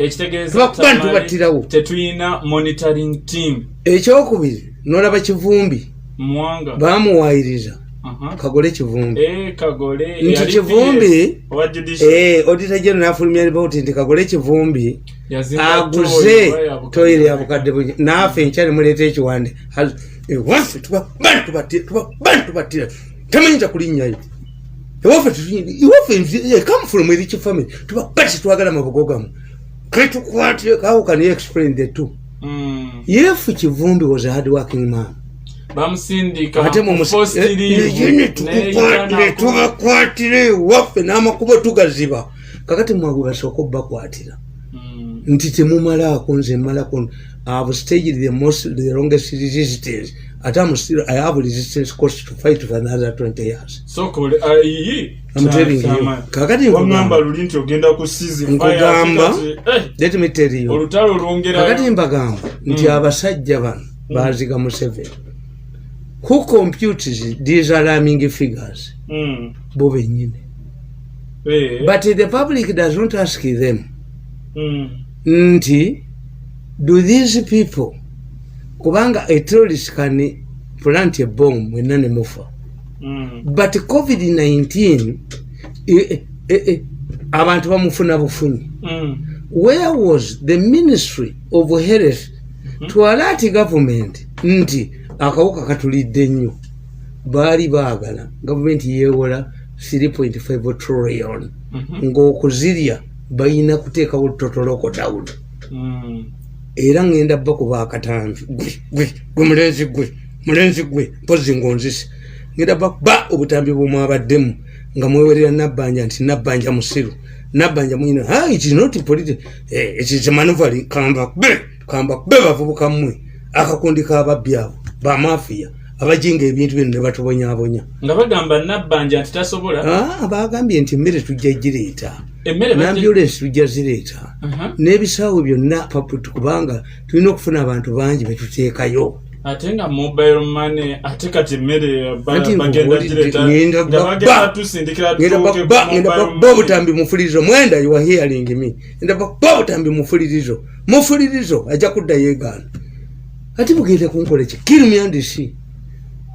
S1: Bantu battirawo.
S2: Tetuyina monitoring team.
S1: Ekyokubiri nolaba Kivumbi
S2: Mwanga
S1: bamuwayiriza Kagole Kivumbi
S2: Kagole
S1: nti Kivumbi Auditor General afulumya ripoti nti Kagole Kivumbi aguze toyire yabukadde naafe nkyali muleeta ekiwande ewaffe tuba bantu battira tamanyinza kulinnyayo ewaffe come from a rich family tuba bati twagala mabugo gamu ketukwatire how can you explain the two? If Kivumbi was a hard working man
S2: bamusindika
S1: tubakwatire waffe n'amakubo tugaziba kakati mwago basooka obbakwatira nti temumalaako nze malako I have staged the longest resistance at I have resistance cost to fight for another 20 years.
S2: So called
S1: I'm telling you. Kakati
S2: ngamba lulinti ogenda ku season fire.
S1: Let me tell you.
S2: Olutalo lwongera.
S1: Kakati mbagamba nti abasajja bano baziga Museveni. Who computes these alarming figures? Bo bennyini. But the public does not ask them. Nti do these people kubanga a terrorist can plant a bomb when none mufa. But COVID-19 abantu bamufuna bufunyi. Where was the Ministry of Health to alert government nti akawuka katulidde nnyo? Baali baagala government yeewola 3.5 trillion ng'okuzirya bayina kuteekawo totoloko down. Era ngenda bakuba akatambi gwe mulenzi gwe mpozi ngonzisi ngenda ba obutambi bw'omwabaddemu nga mwewerera Nabbanja nti Nabbanja musiru Nabbanja mwina it is not political it is manuvari kamba be bavubuka mmwe akakundi k'ababbi abo ba mafia abajinga ebintu bino ne batubonyabonya
S2: nga bagamba Nabbanja nti tasobola
S1: bagambye nti mmere tujja gireeta n'ambulance tujja zireeta n'ebisaawo byonna paputu kubanga tulina okufuna abantu bangi betuteekayo
S2: ate nga mobile money ate kati mmere bagenda gireeta bagenda tusindikira
S1: tuke obutambi mufulirizo mwenda you are hearing me obutambi mufulirizo ajja kudda yeegaana ate mugende kunkola ki kill me and see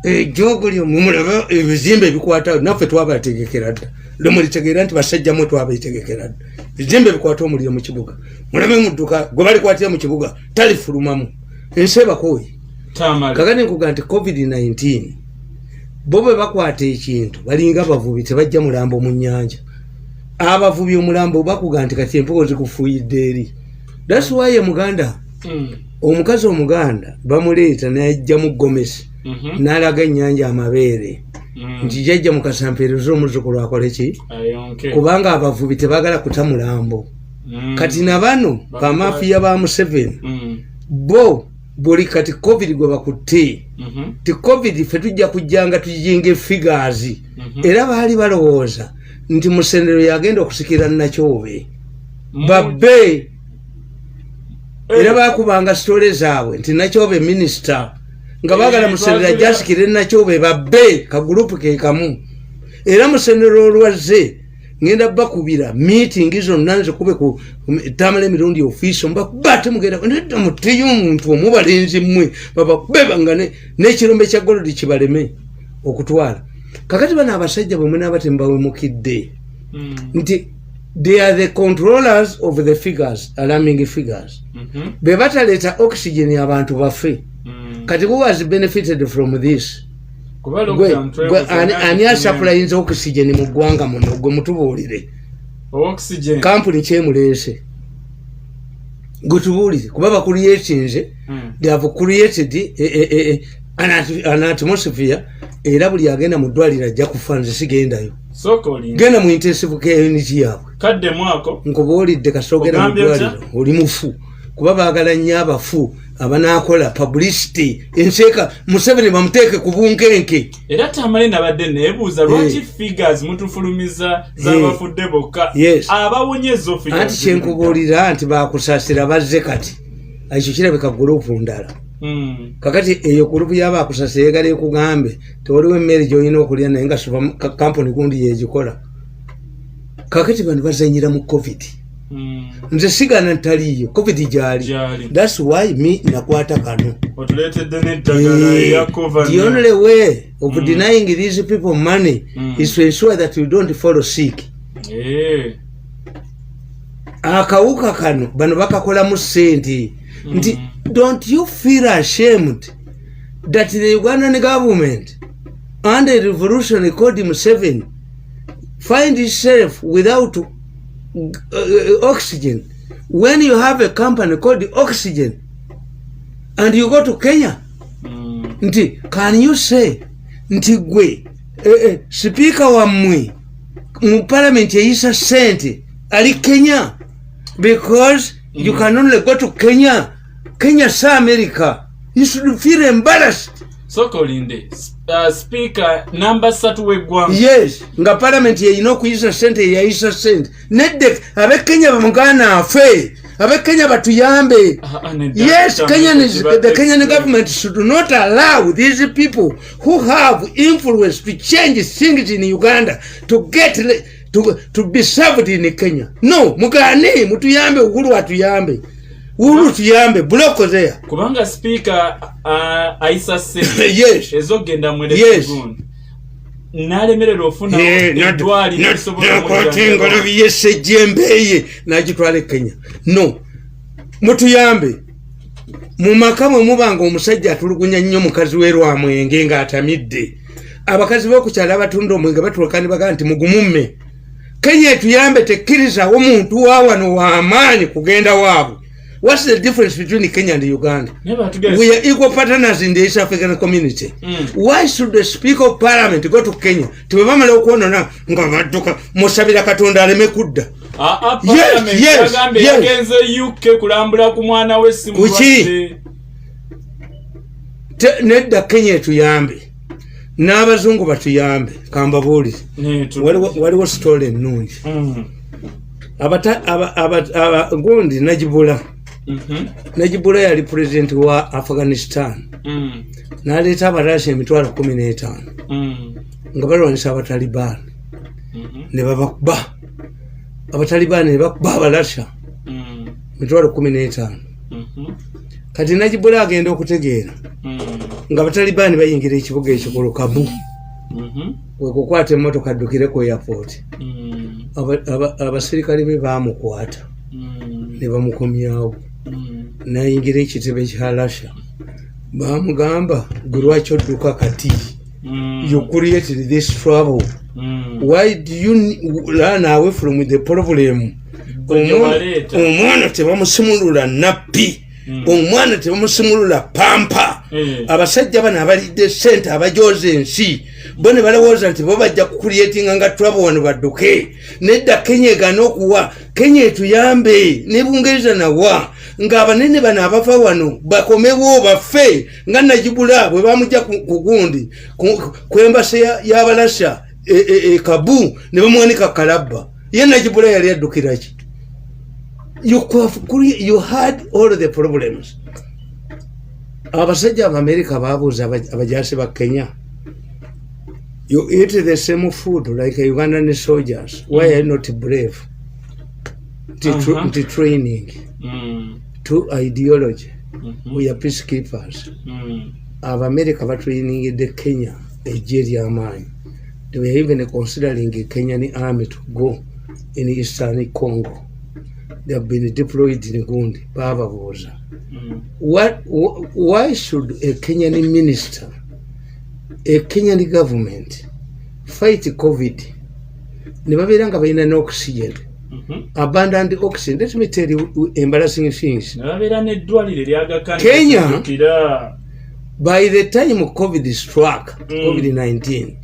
S1: ejogo lyo mumulaba ebizimbe ebikwata naffe twabategekera dda lomulitegeera nti basajja mwe twabategekera dda ebizimbe bikwata omuliro mu kibuga mulabe mudduka gwe balikwatira mu kibuga talifulumamu enseba koyi kakati nkuga nti COVID-19 bo bwe bakwata ekintu balinga abavubi tebajja mulambo mu nnyanja abavubi omulambo bakuga nti kati empuko zikufuuyidde eri. That's why Muganda omukazi omuganda bamuleeta n'ajja mu Gomesi n'alaga ennyanja amabeere nti jajja mu kasampeerezo omuzzukulu akole ki kubanga abavubi tebagala kuta mulambo. Kati na bano bamafiya ba Museveni bo buli kati COVID gwe bakutte ti COVID ffe tujja kujjanga tujinga figures era baali balowooza nti Musendero yagenda okusikira Nakyobe babbe era bakubanga story zaabwe nti Nakyobe minister nga bagala Musendero ajasikire Nakyobe babbe ka group ke kamu era Musendero olwaze ngenda bakubira meeting zonna nze kube ku tamale mirundi office mbate mugenda ndeta mutiyo omuntu omubalenzi mmwe baba bebangane n'ekirombe kya gold kibaleme okutwala. Kakati bana abasajja bwe muna batembawe mukidde nti they are the controllers of the figures, alarming figures. Be bataleta oxygen abantu bafe. Kati who has benefited from this? Ani asapulayiza oxygen mu ggwanga muno gwe mutubuulire.
S2: Oxygen.
S1: Kampuni kyemuleese. Gwe tubuulire kuba bakuliyetinze. They have created an atmosphere era buli agenda mu ddwaliro ajja kufa nze sigendayo. Genda mu intensive care unit yaabwe.
S2: Kadde mwako.
S1: Nkubuulidde kasogera mu ddwaliro oli mufu. Kuba baagala nnyo abafu abanaakola publicity enseeka Museveni bamuteeke ku bunkenke.
S2: Era tamale nabadde neebuuza lwaki figures mutufulumiza z'abafudde bokka abawonyezo figures.
S1: Anti kyenkubuulira nti baakusaasira bazze kati ekyo kirabika gurupu ndala. Kakati eyo gurupu y'abaakusaasira egala ekugambe tewaliwo emmere gy'olina okulya naye nga kampuni gundi yegikola. Kakati bano bazanyira mu covid. Nze sigana ntaliyo covid gyali. That's why me nakwata kano. The only way of denying these people money is to ensure that you don't fall sick. Akawuka kano bano bakakola mu sente. Don't you feel ashamed that the Ugandan government under the revolutionary called Museveni find itself without oxygen when you have a company called Oxygen and you go to Kenya? Can you say nti gwe speaker wammwe mu parliament yeyisa sente ali Kenya because you can only go to Kenya sa America? You should feel embarrassed.
S2: Sokolinde speaker number 3 wegwanga.
S1: Yes, nga parliament yeyina okuyisa sente yayisa sente nedde abe Kenya bamugana afe abe Kenya batuyambe. Yes, the Kenyan government should not allow these people who have influence to change things in Uganda to get to be served in Kenya. No, mugane mutuyambe uhuru atuyambe. Ulu tuyambe bloko there.
S2: Kubanga speaker aisa se.
S1: Yes.
S2: Ezogenda mwele gundi. Nalemerera ofuna edwali
S1: n'esobola kwatenga byese jembeye najitwale Kenya. No. Mutuyambe. Mu makamwe mubanga omusajja atulugunya nnyo mukazi werwa mwenge nga atamidde. Abakazi bokukyala abatunda omwenge batulukani baga nti mugumumme. Kenya tuyambe tekiriza omuntu wawano wa amaanyi kugenda waabwe. What's the difference between Kenya and Uganda? We are equal partners in the East African community. Why should the Speaker of Parliament go to Kenya? Tubamala okuonona nga badduka musabira Katonda aleme kudda. Yes.
S2: Yagenze UK kulambula ku mwana we simu
S1: wake. Nedda Kenya tuyambe. N'abazungu batuyambe kamba buli. Waliwo stolen nungi. Gundi Najibula. Najibula yali president wa Afghanistan. Naleta abarasha emitwalo 15. Nga balwanisa abatalibani. Ne babakuba. Abatalibani ne bakuba abarasha. Emitwalo 15. Kati Najibula agenda okutegeera. Nga abatalibani bayingira ekibuga ekikulu Kabul. Wekukwata emmotoka addukire ku airport. Abasirikale be baamukwata ne bamukomyawo nayingira ekitebe kya Russia baamugamba gwe lwaki odduka kati you created this trouble why do you run away from the problem? Omwana tebamusimulula nappi omwana tebamusimulula pampa abasajja bano abalidde sente abajoze ensi bo ne balowooza nti bo bajja kucreatinga nga trouble wano badduke. Nedda Kenya egana okuwa Kenya etuyambe ne Bungereza nawa nga abanene bano abafa wano bakomewo bafe nga Najibula bwe bamujja ku gundi ku embasa y'abalasha Kabu ne bamuwanika Kalabba ye Najibula yali addukira ki? You had all the problems. Abasajja America babuuza abajasi ba Kenya, you eat the same food like Ugandan soldiers. Why are you not brave? To training, to ideology. We are peacekeepers. America va training the Kenya, Nigeria mine. they were even considering a Kenyan army to go in Eastern Congo. They have been deployed in Gundi, Bababoza. Why should a Kenyan minister, a Kenyan government, fight COVID? Never been no oxygen. Abundant oxygen. Let me tell you embarrassing things. Kenya, by the time COVID struck, COVID-19,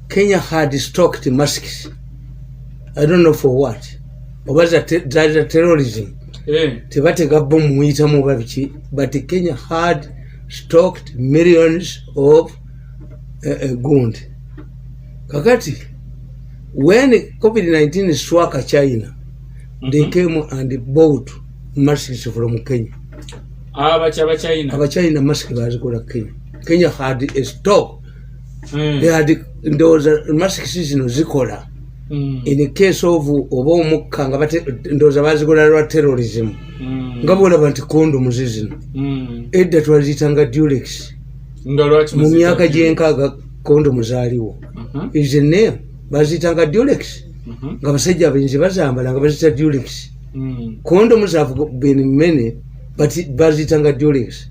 S1: Kenya had stocked masks. I don't know for what. Or was that terrorism? But Kenya had stocked millions of gold. Kakati, when COVID-19 struck China, they came and bought masks from Kenya. China masks was going Kenya. Kenya had a stock. They had those masks in Zikola. In the case of Obomukanga, those are terrorism. Ngabula bantu kondo muzizino. Edda twazitanga Durex. Mu myaka gyenkaga kondo muzaliwo. Is the name bazitanga Durex. Nga basajja abenzi bazambala nga bazita Durex. Condoms have been many, but bazitanga Durex.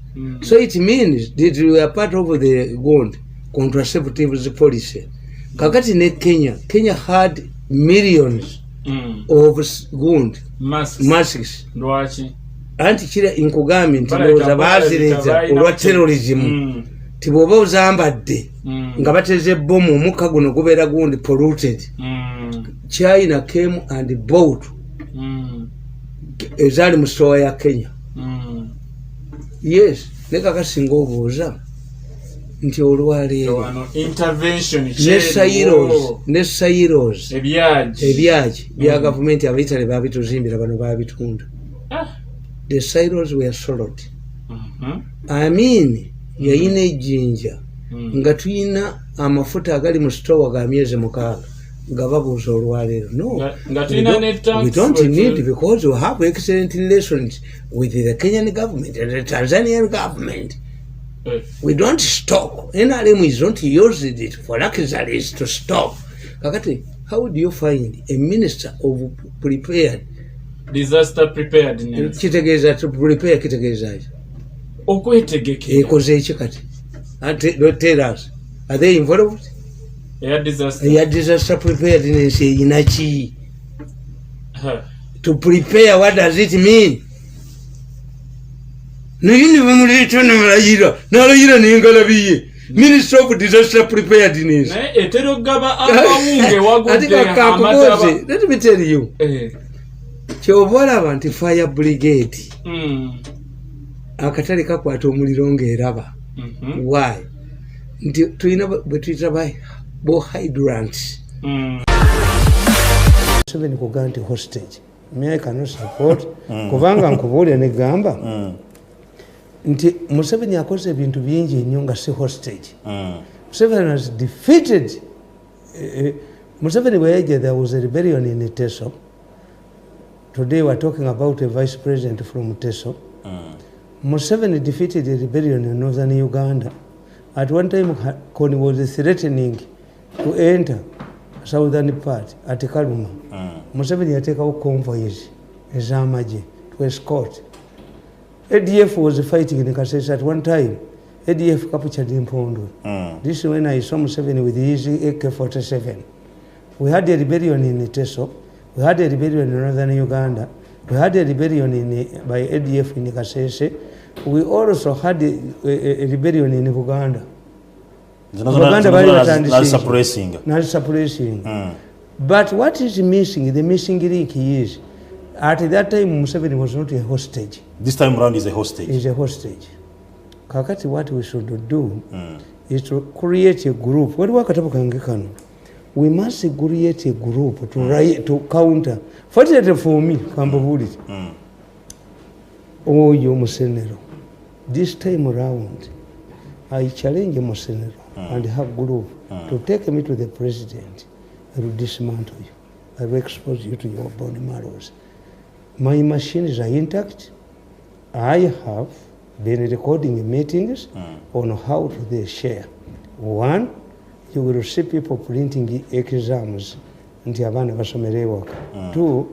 S1: So it means that we are part of the gold contraceptive policy. Kakati ne Kenya had millions of gold masks. Anti kira inkugami ntiboza bazireza olwa terrorism. Tiboba uzambadde nga bateze bomu omuka guno gubera gundi polluted. China came and bought ezali mu store ya Kenya. Yes, neka kasinga obuuza nti olwaleero
S2: intervention
S1: ne silos ebyaji bya gavumenti abaitale babituzimbira bano babitunda. The silos were sold. I mean yayina ejjinja nga tuyina amafuta agali mu store ga myezi 6 nga babuuza olwaleero. No, we don't need, because we have excellent relations with the Kenyan government and the Tanzanian government. We don't stock. NRM is not using it for luxuries to stock. Kakati, how do you find a minister of prepared
S2: disaster preparedness?
S1: Kitegeeza to prepare kitegeeza.
S2: Okwetegeke.
S1: Ekoze ekikati. Don't tell us. Are they involved? Disaster preparedness inachi. To prepare, what does it mean? Nini bamuleta nalayira. Nalayira ningalabiye. Minister of Disaster Preparedness.
S2: Etero gaba abawunge wagudde amataba.
S1: Let me tell you. Kyobola abantu fire brigade. Akatali kakwata omuliro ng'eraba. Why? Nti tuyina bwe tuyita bo hydrants. 7 kuganti hostage. Me I cannot support. Kubanga nkubuulira ne gamba. Nti Museveni akoze ebintu bingi nnyo nga si hostage. Museveni has defeated. Museveni wherever there was a rebellion in Teso. Today we are talking about a vice president from Teso. Museveni defeated a rebellion in northern Uganda. At one time, Kony was threatening to enter southern part at Kaluma. Museveni had taken out convoys ez'amagye to escort. ADF was fighting in Kasese at one time. ADF captured Mpondo. This is when I saw Museveni with his AK-47. We had a rebellion in Teso. We had a rebellion in northern Uganda. We had a rebellion by ADF in Kasese. We also had a rebellion in Uganda.
S3: Not suppressing.
S1: But what is missing? The missing link is, at that time, Museveni was not a hostage.
S3: This time around, is a hostage.
S1: He's a hostage. Kakati, what we should do is to create a group. We must create a group to counter. For me, oh, you Musenero. This time around, I challenge Musenero and have group to take me to the president. I will dismantle you. I will expose you to your bone marrows. My machines are intact. I have been recording meetings on how to they share. One, you will see people printing exams nti abaana basomera ewaka. 2,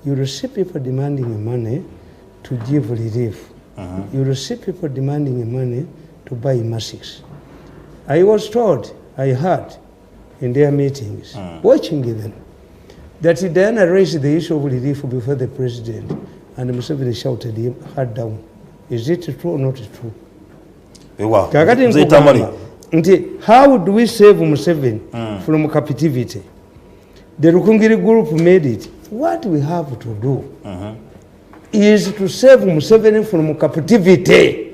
S1: you will see people demanding money to give relief. You will see people demanding money to buy masks. I was told, I heard in their meetings, watching them, that Diana raised the issue of relief before the president, and Museveni shouted her down. Is it true or not true? How do we save Museveni from captivity? The Rukungiri group made it. What we have to do is to save Museveni from captivity.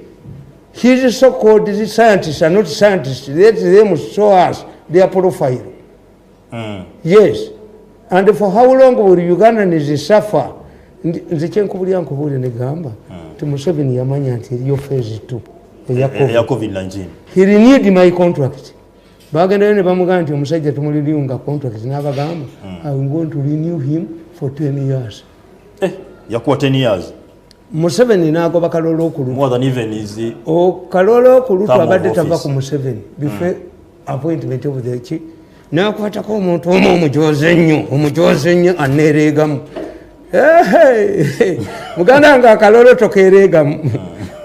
S1: His so-called scientists are not scientists. Let them show us their profile. Yes. And for how long will Ugandans suffer? Nze kyenkubulira nkubulire ne gamba ti Museveni yamanya nti eriyo phase 2
S3: ya COVID-19.
S1: He renewed my contract. Bagendayo ne bamugamba nti omusajja tumuliriunga contract n'abagamba I'm going to renew him for 10 years.
S3: Yakuwa 10 years.
S1: Museveni n'agoba Kalolo Okulu.
S3: More than even is the
S1: Kalolo Okulu abadde tava ku Museveni before appointment of the chief. N'akwatako omuntu omujoze nnyo aneereegamu. Muganda nga Kalolo tokeereegamu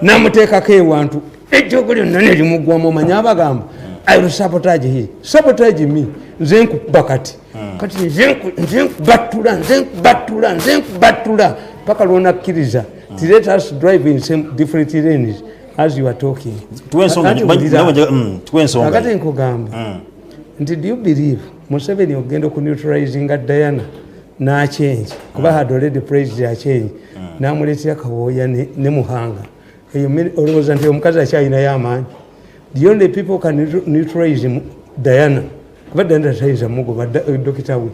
S1: n'amuteekako ewantu ejjoogo lyonna ne limugwamu omanya abagamba I will sabotage him. Sabotage me. Nze nkuba kati nze nkubattula paka lw'onakkiriza. Let us drive in some different lanes as you are talking. Kakati nkugamba nti do you believe Museveni ogenda okuneutralizing Diana n'achange kuba had already praised a change n'amuleetera Kawoya ne Muhanga eyo olowooza nti omukazi akyalinayo amaanyi. The only people can neutralize Diana kuba Diana tayinza mugoba dokita we.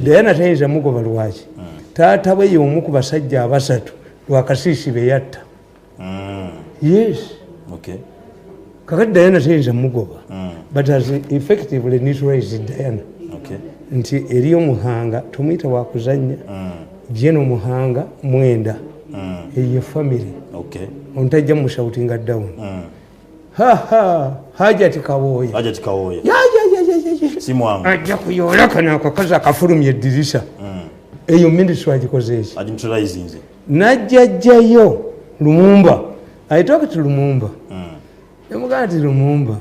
S1: Diana tayinza mugoba lwaki taata we y'omu ku basajja abasatu lwakasiisi be yatta. Yes.
S3: Okay.
S1: Kakati Diana tayinza mugoba but has effectively neutralized Diana.
S3: Okay.
S1: Nti eriyo Muhanga tumuyita wakuzanya Jeno Muhanga mwenda eyo family.
S3: Okay.
S1: Ontajja mushoutinga down. Hajati Kawoya. Ya.
S3: Simwangu.
S1: Ajja kuyola kana akakaza akafulumya eddirisa. Eyo ministry agikoze eki.
S3: Neutralizing.
S1: Najjajjayo Lumumba. I talk to Lumumba. Yamugamba ti Lumumba.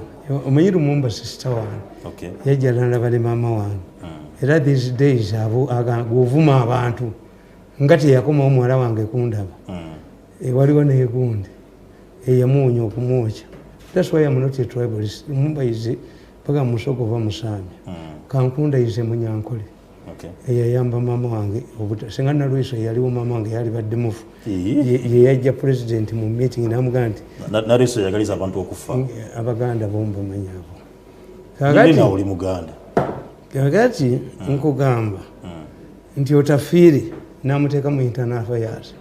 S1: Omanyi Lumumba sister wange.
S3: Okay.
S1: Yajjalana bali mama wange. Era these days govuma abantu nga teyakoma omuwala wange kundaba. Waliwo neegundi eyamuwonya okumwokya. That's why I'm not a tribalist. Lumumba is paka musogo va musami. Kankunda is Munyankole.
S3: Okay.
S1: Eyayamba mama wange obuta singana lwiso yaliwo mama wange yali badde mufu. Ye yajja president mu meeting n'amugamba nti
S3: na lwiso yagaliza abantu okufa.
S1: Abaganda bomba manyabo.
S3: Kakati na oli Muganda.
S1: Kakati nkugamba nti otafiire n'amuteeka mu internal affairs.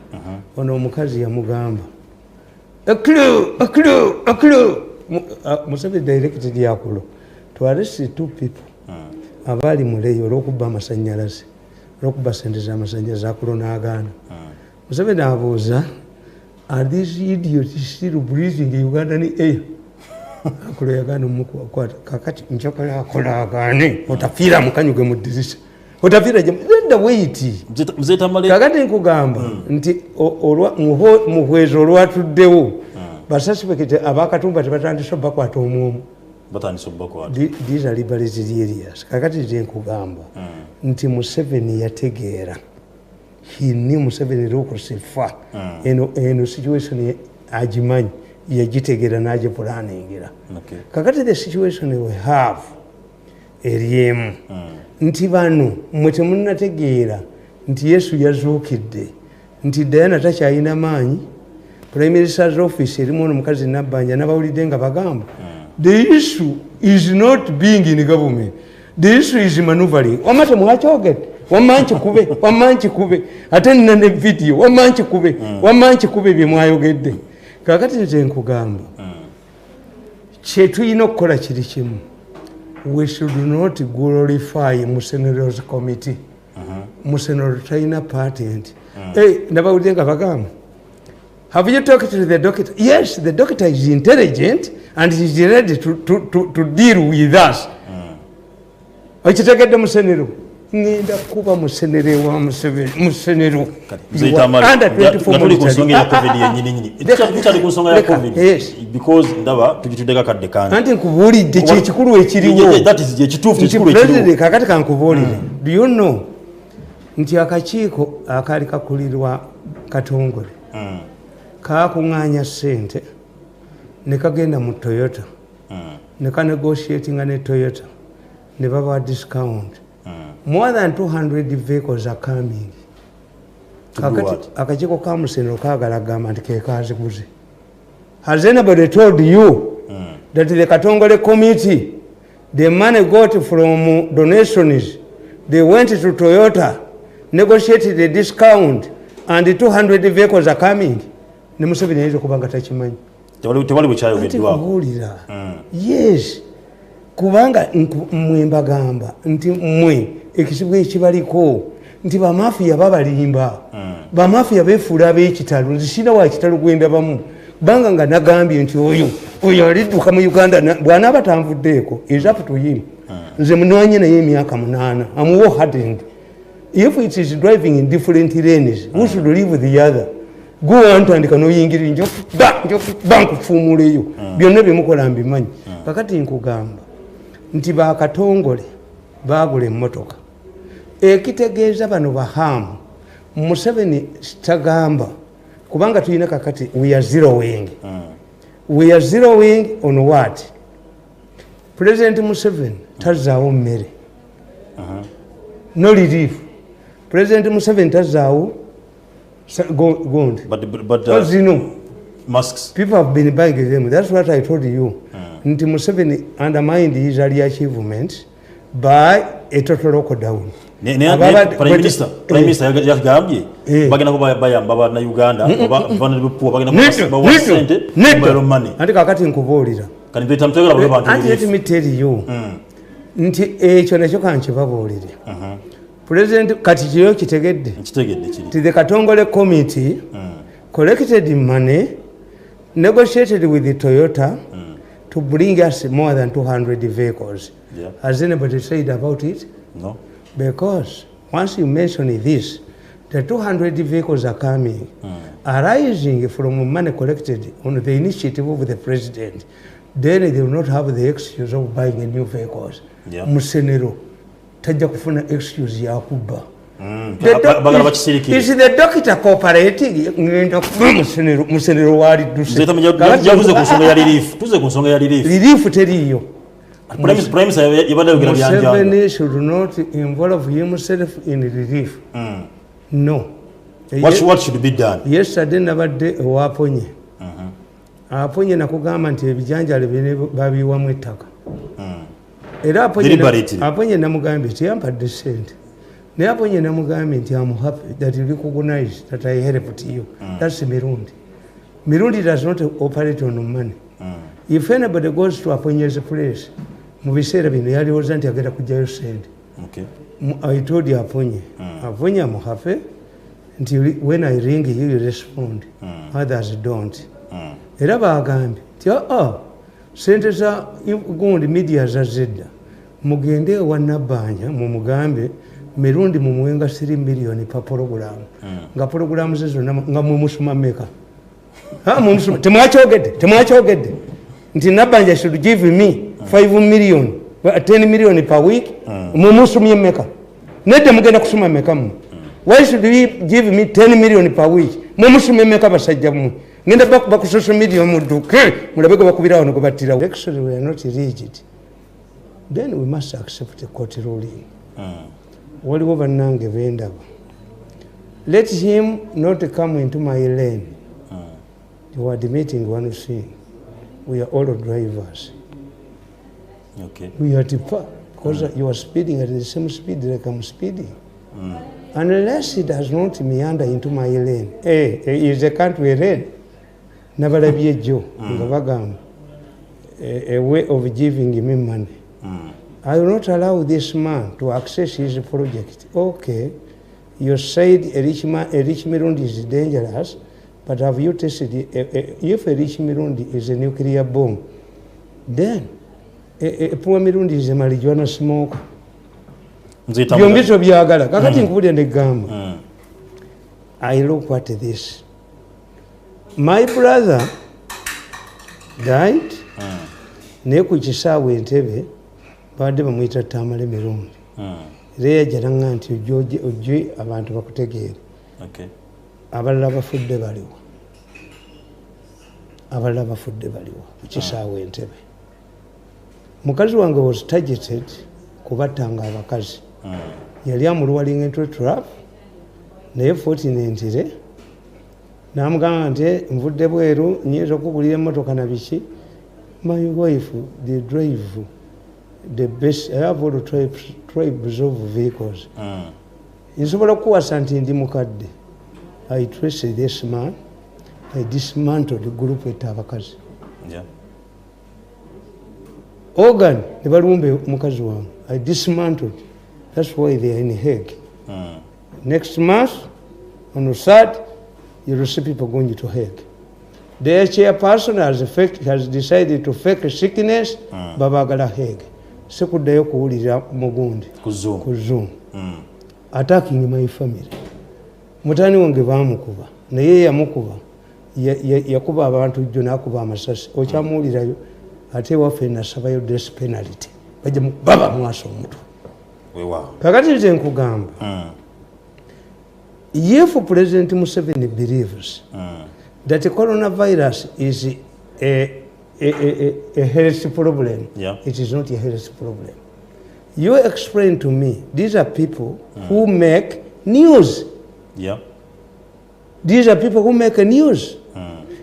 S1: Ono omukazi yamugamba a clue. Museveni directed yakulo to arrest 2 people abali muleyo olw'okubba amasanyalaze olw'okubba sente z'amasanyalaze akulo n'agaana. Museveni abuuza are these idiots still breathing Ugandan air? Akulo yagaana omukwata kakati njokola akola agaane otafiira mukanyuge mu ddirisa otafiira gye the wait
S3: mzeta male
S1: kakati nkugamba nti muhwezo olwatuddewo basasuspected abakatumba tebatandise bakwata omwomu
S3: batandise bakwata.
S1: These are liberty areas. Kakati nze nkugamba nti Museveni yategeera. He knew Museveni lokusifa eno situation agimanyi yagitegeera n'agipulaningira. Kakati the situation we have eriemu nti bano mwe temunnategeera nti Yesu yazuukidde nti Diana takyalina maanyi. Prime Minister's office erimu omukazi Nabbanja n'abawulidde nga bagamba the issue is not being in government. The issue is maneuvering. Wamate mwakyogedde wamanchi kube ate nina ne video wamanchi kube bye mwayogedde. Kakati nze nkugamba kye tulina okukola kiri kimu. We should not glorify Musenero's committee. Musenero talina patent. Nabawulidde nga bagamba have you talked to the doctor? Yes, the doctor is intelligent and he is ready to deal with us. okitegedde musenero ngenda kuba musenere wa musenero anti nkubuulidde kyekikulu ekiriwo kakati kankubuulire do you know nti akakiiko akaali kakulirwa Katongole kakuŋŋaanya ssente ne kagenda mu Toyota ne kanegotiatinga ne Toyota ne baba discount more than 200 vehicles are coming. Akakiiko ka musenero kaagala gamba nti kekaziguze. Has anybody told you that the Katongole committee, the money got from donations, they went to Toyota, negotiated a discount, and the 200 vehicles are coming? Ne Museveni ayinza okuba nga takimanyi.
S3: Tewali bukyayogeddwako.
S1: Yes. Kubanga mmwe mbagamba nti mmwe ekisibu ekibaliko nti bamafiya babalimba bamafiya beefuula ab'ekitalo zisina wa kitalo gwenda bamu kubanga nga nagambye nti oyo alidduka mu Uganda bw'anaaba tanvuddeeko is up to him. Nze munwanye naye emyaka 8 amuwo hardened. If it is driving in different lanes, who should leave the other? Go on tandika noyingira njo bankufuumuleyo byonna byemukola mbimanyi. Kakati nkugamba nti bakatongole bagula emmotoka ekitegeeza bano bahamu Museveni tagamba kubanga tulina kakati we are zeroing on what? President Museveni tazaawo mmere no relief. President Museveni tazaawo gold but you know
S3: masks.
S1: People have been buying them. That's what I told you. Nti Museveni undermined his early achievements by a total lockdown.
S3: Prime Minister yagambye bagenda kubayamba bana Uganda bana bipuwa bagenda kubawa sente mobile money.
S1: Anti kakati nkubuulira.
S3: Kani beta mtegera bale bantu.
S1: And let me tell you. Nti ekyo nakyo kankibabuulire. President kati kyo kitegedde. Kiri. The Katongole committee collected money, negotiated with the Toyota to bring us more than 200 vehicles.
S3: Yeah.
S1: Has anybody said about it?
S3: No.
S1: Because once you mention this, the 200 vehicles are coming, arising from money collected on the initiative of the president. Then they will not have the excuse of buying a new vehicles.
S3: Yeah.
S1: Musenero, tajja kufuna excuse ya kubba. Is the doctor cooperating? Musenero wali duse.
S3: Tuze kusonga ya relief.
S1: Relief teriyo.
S3: Museveni
S1: should not involve himself in relief. No.
S3: What should be done?
S1: Yesterday nabadde owaponye. Aponye nakugamba nti ebijanjalo bine babiwamu ettaka. Era aponye namugambye nti yampadde ssente. Naye aponye namugambye nti I'm happy that you recognize that I helped you. That's Mirundi. Mirundi does not operate on money. If anybody goes to Aponye's place, mu biseera bino yalowooza nti agenda kujjayo ssente. I told you Aponye. Aponye I'm happy until when I ring you respond. Others don't. Era bagambye nti ssente za gundi media za zedda mugende ewa Nabbanja mumugambe Mirundi mumuwenga 3 million per program. Nga program ze zonna nga mumusoma mmeka. Mumusoma temwakyogedde nti Nabbanja should give me 5 million 10 million per week. Mumusomye mmeka. Nedda mugenda kusoma mmeka mu. Why should you give me 10 million per week? Mumusomye mmeka basajja mu. Ngenda bakuba ku social media mudduke mulabeko bakubirawo no kubattira. Actually we are not rigid. Then we must accept the court ruling. Waliwo bannange bendaba. Let him not come into my lane. You are admitting one thing. We are all drivers.
S3: Okay.
S1: We are tipper because you are speeding at the same speed like I'm speeding. Unless it does not meander into my lane. Is a country red? Nabalabye Joe nga bagamba a way of giving me money. I will not allow this man to access his project. Okay, you said a rich Mirundi is dangerous, but have you tested if a rich Mirundi is a nuclear bomb? Then a poor Mirundi is a marijuana smoker.
S4: byombiso byagala kakati nkubulya negamba I look at this. My brother died naye ku kisaawe Entebbe badde bamuyita Tamale Mirundi era yajjanga nti ojje abantu bakutegeere abalala bafudde baliwo ku kisaawe Entebbe. Mukazi wange was targeted kubattanga abakazi yali amuluwalinga into trap naye fortunately namugamba nti nvudde bweru nyinza okugulira emmotoka na biki. My wife they drive the best. I have all tribes of vehicles. Nsobola okuwasa nti ndi mukadde. I traced this man. I dismantled the group etta abakazi. Organ ne balumbe mukazi wange. I dismantled. That's why they are in Hague. Next month on the 3rd you will see people going to Hague. The chairperson has decided to fake sickness babagala Hague. Sekuddayo kuwulira mugundi ku Zoom. Attacking my family. Mutani wange bamukuba naye yamukuba yakuba abantu jjo nakuba amasasi okyamuwulirayo ate waffe nasabayo death penalty bajja baba mwaso omuntu kakati nze nkugamba if President Museveni believes that the coronavirus is a health problem, it is not a health problem. You explain to me, these are people who make news. These are people who make news.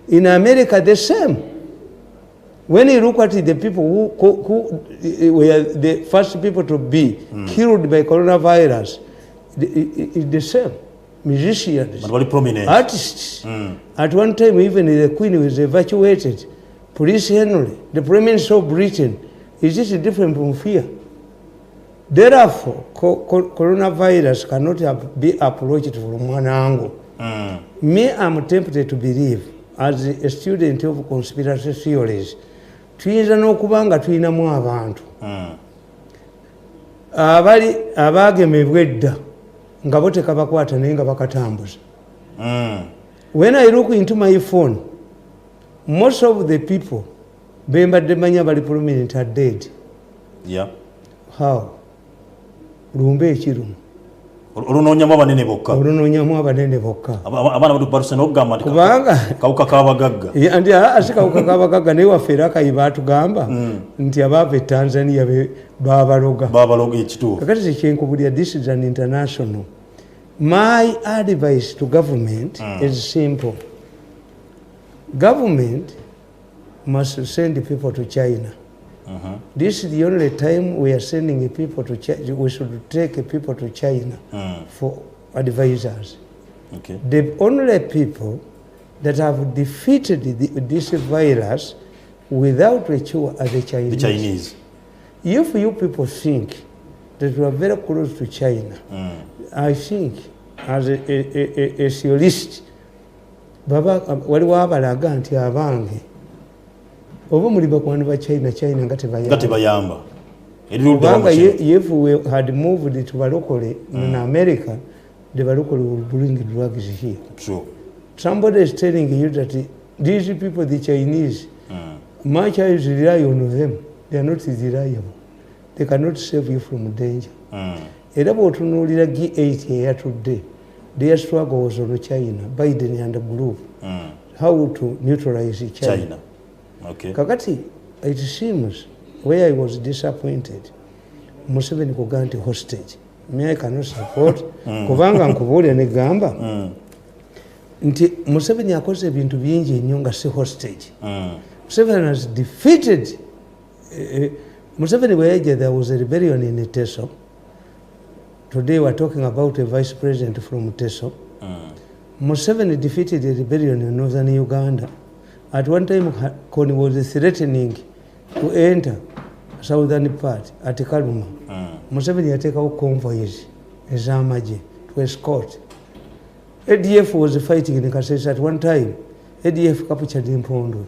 S4: In America, the same. When you look at the people who were the first people to be killed by coronavirus, it's the same. Musicians, artists. At one time, even the Queen was evacuated. Prince Henry, the Prime Minister of Britain, is just different from fear. Therefore, coronavirus cannot be approached from one angle. Me, I'm tempted to believe, as a student of conspiracy theories, tuyinza n'okubanga tuyinamu abantu abaagemebwa edda nga bo tekabakwata naye nga bakatambuza. When I look into my phone, most of the people bembadde manya bali prominent are dead. How? Lumbe ekirumu
S3: olunonyamu abanene bokka abaana batusana okugamba nti kawuka kabagagga
S4: andi asi kawuka kabagagga naye waffe era kayiba atugamba nti abaava e Tanzania babaloga
S3: ekituufu.
S4: kakati kyenkubulya, this is an international. My advice to government is simple. Government must send people to China. This is the only time we are sending people to China. We should take people to China for advisors. The only people that have defeated this virus without a cure are the Chinese. If you people think that we are very close to China, I think as a theorist, waliwo abalaga nti abange oba muli bakwano ba China nga tebayamba. Kubanga if we had moved to balokole in America, the balokole will bring drugs here.
S3: True.
S4: Somebody is telling you that these people, the Chinese, much as you rely on them, they are not reliable. They cannot save you from danger. Era bw'otunuulira G8 here today, their struggle was on China, Biden and the group, how to neutralize China. Kakati, it seems where I was disappointed, Museveni kuganti hostage. Me I cannot support. Kubanga nkubulya ne gamba nti Museveni akoze ebintu bingi nnyo nga si hostage. Museveni has defeated. Museveni wherever there was a rebellion in Teso. Today we're talking about a vice president from Teso. Museveni defeated a rebellion in northern Uganda. At one time, Kony was threatening to enter southern part at Kaluma. Museveni had taken convoys ez'amagye to escort. ADF was fighting in Kasese at one time. ADF captured Mpondo.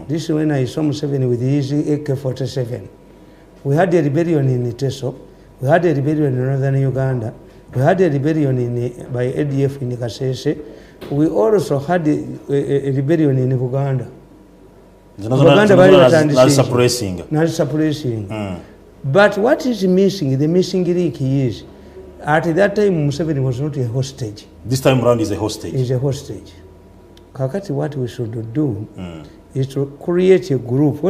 S4: This is when I saw Museveni with his AK-47. We had a rebellion in Teso. We had a rebellion in northern Uganda. We had a rebellion by ADF in Kasese. We also had a rebellion in Uganda.
S3: Not suppressing.
S4: But what is missing, the missing link is, at that time Museveni was not a hostage.
S3: This time around is a hostage.
S4: Is a hostage. Kakati, what we should do is to create a group.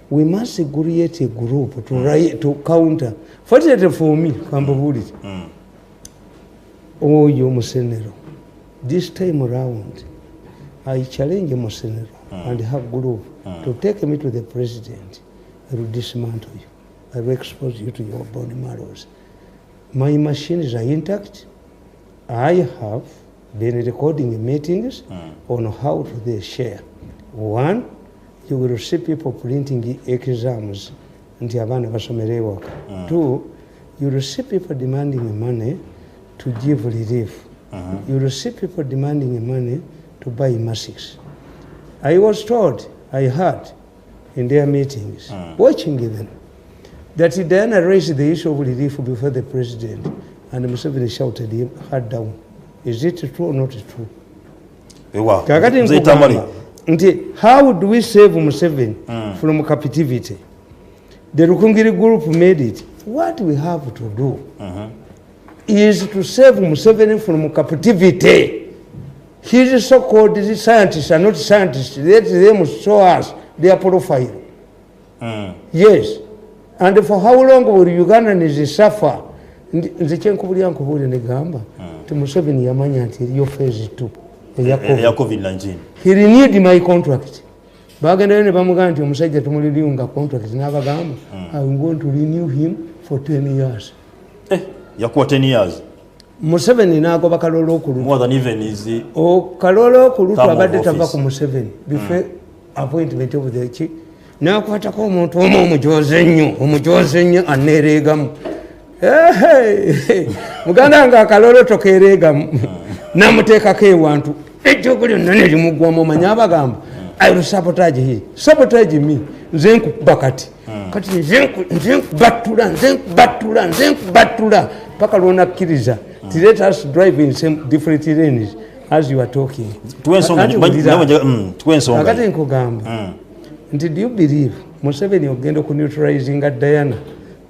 S4: We must create a group to counter. Fortunately for me, oh, you Musenero. This time around, I challenge Musenero and have group to take me to the president. I will dismantle you. I will expose you to your body marrows. My machines are intact. I have been recording meetings on how to they share. One, you will see people printing exams. Two, you will see people demanding money to give relief. You will see people demanding money to buy masks. I was told, I heard in their meetings, watching them, that Diana raised the issue of relief before the president, and Museveni shouted him hard down. Is it true or not true? How do we save Museveni from captivity? The Rukungiri group made it. What we have to do is to save Museveni from captivity. His so-called scientists are not scientists. Let them show us their profile. Yes. And for how long will Ugandans suffer? The Chenkubuli Negamba to Museveni Yamanya until your phase 2.
S3: COVID-19.
S4: He renewed my contract. Baganda Bamuganti, Musaja to Muliunga contract, Navagamba. I'm going to renew him for 10 years.
S3: Yakuwa 10 years.
S4: Museveni nago bakalolo kulu.
S3: More than even is
S4: kalolo kulu abadde tava ku Museveni before appointment of the chief. Nakwatako omuntu omujoze nnyo aneereegamu. Muganda nga akalolo tokeereegamu namuteekako ewantu ejjogo lyonna ne limugwamu omanyi abagamba I will sabotage him. Sabotage me. Nze nkuba kati. Kati nze nkubattula paka lwona kkiriza. Let us drive in some different lanes as you are talking. Akati nkugamba. Do you believe Museveni ogenda ku neutralizing Diana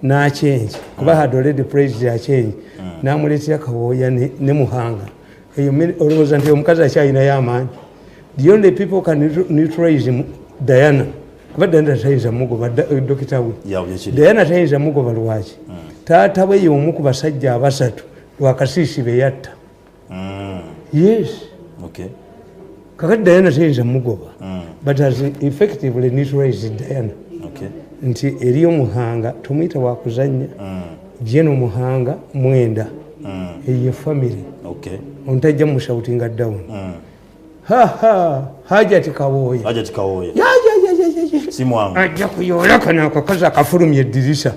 S4: na change? Kuba had already praised their change. Namuleetera Kawoya ne Muhanga. Eyo olowooza nti omukazi akyalina y'amaanyi. The only people can neutralize Diana. Kuba Diana tayinza mugoba dokita we. Diana tayinza mugoba lwaki. Taata we y'omu ku basajja abasatu lwakasiisi be yatta. Yes.
S3: Okay.
S4: Kakati Diana tayinza mugoba. But has effectively neutralized Diana.
S3: Okay.
S4: Nti eri Omuhanga tumuyita wakuzannya. Jeno Muhanga mwenda. Eyo family.
S3: Okay.
S4: Ontajja mushoutinga down. Hajati Kawoya.
S3: Hajati Kawoya.
S4: Ya.
S3: Simwangu.
S4: Ajja kuyola kana akakaza akafulumya eddirisa.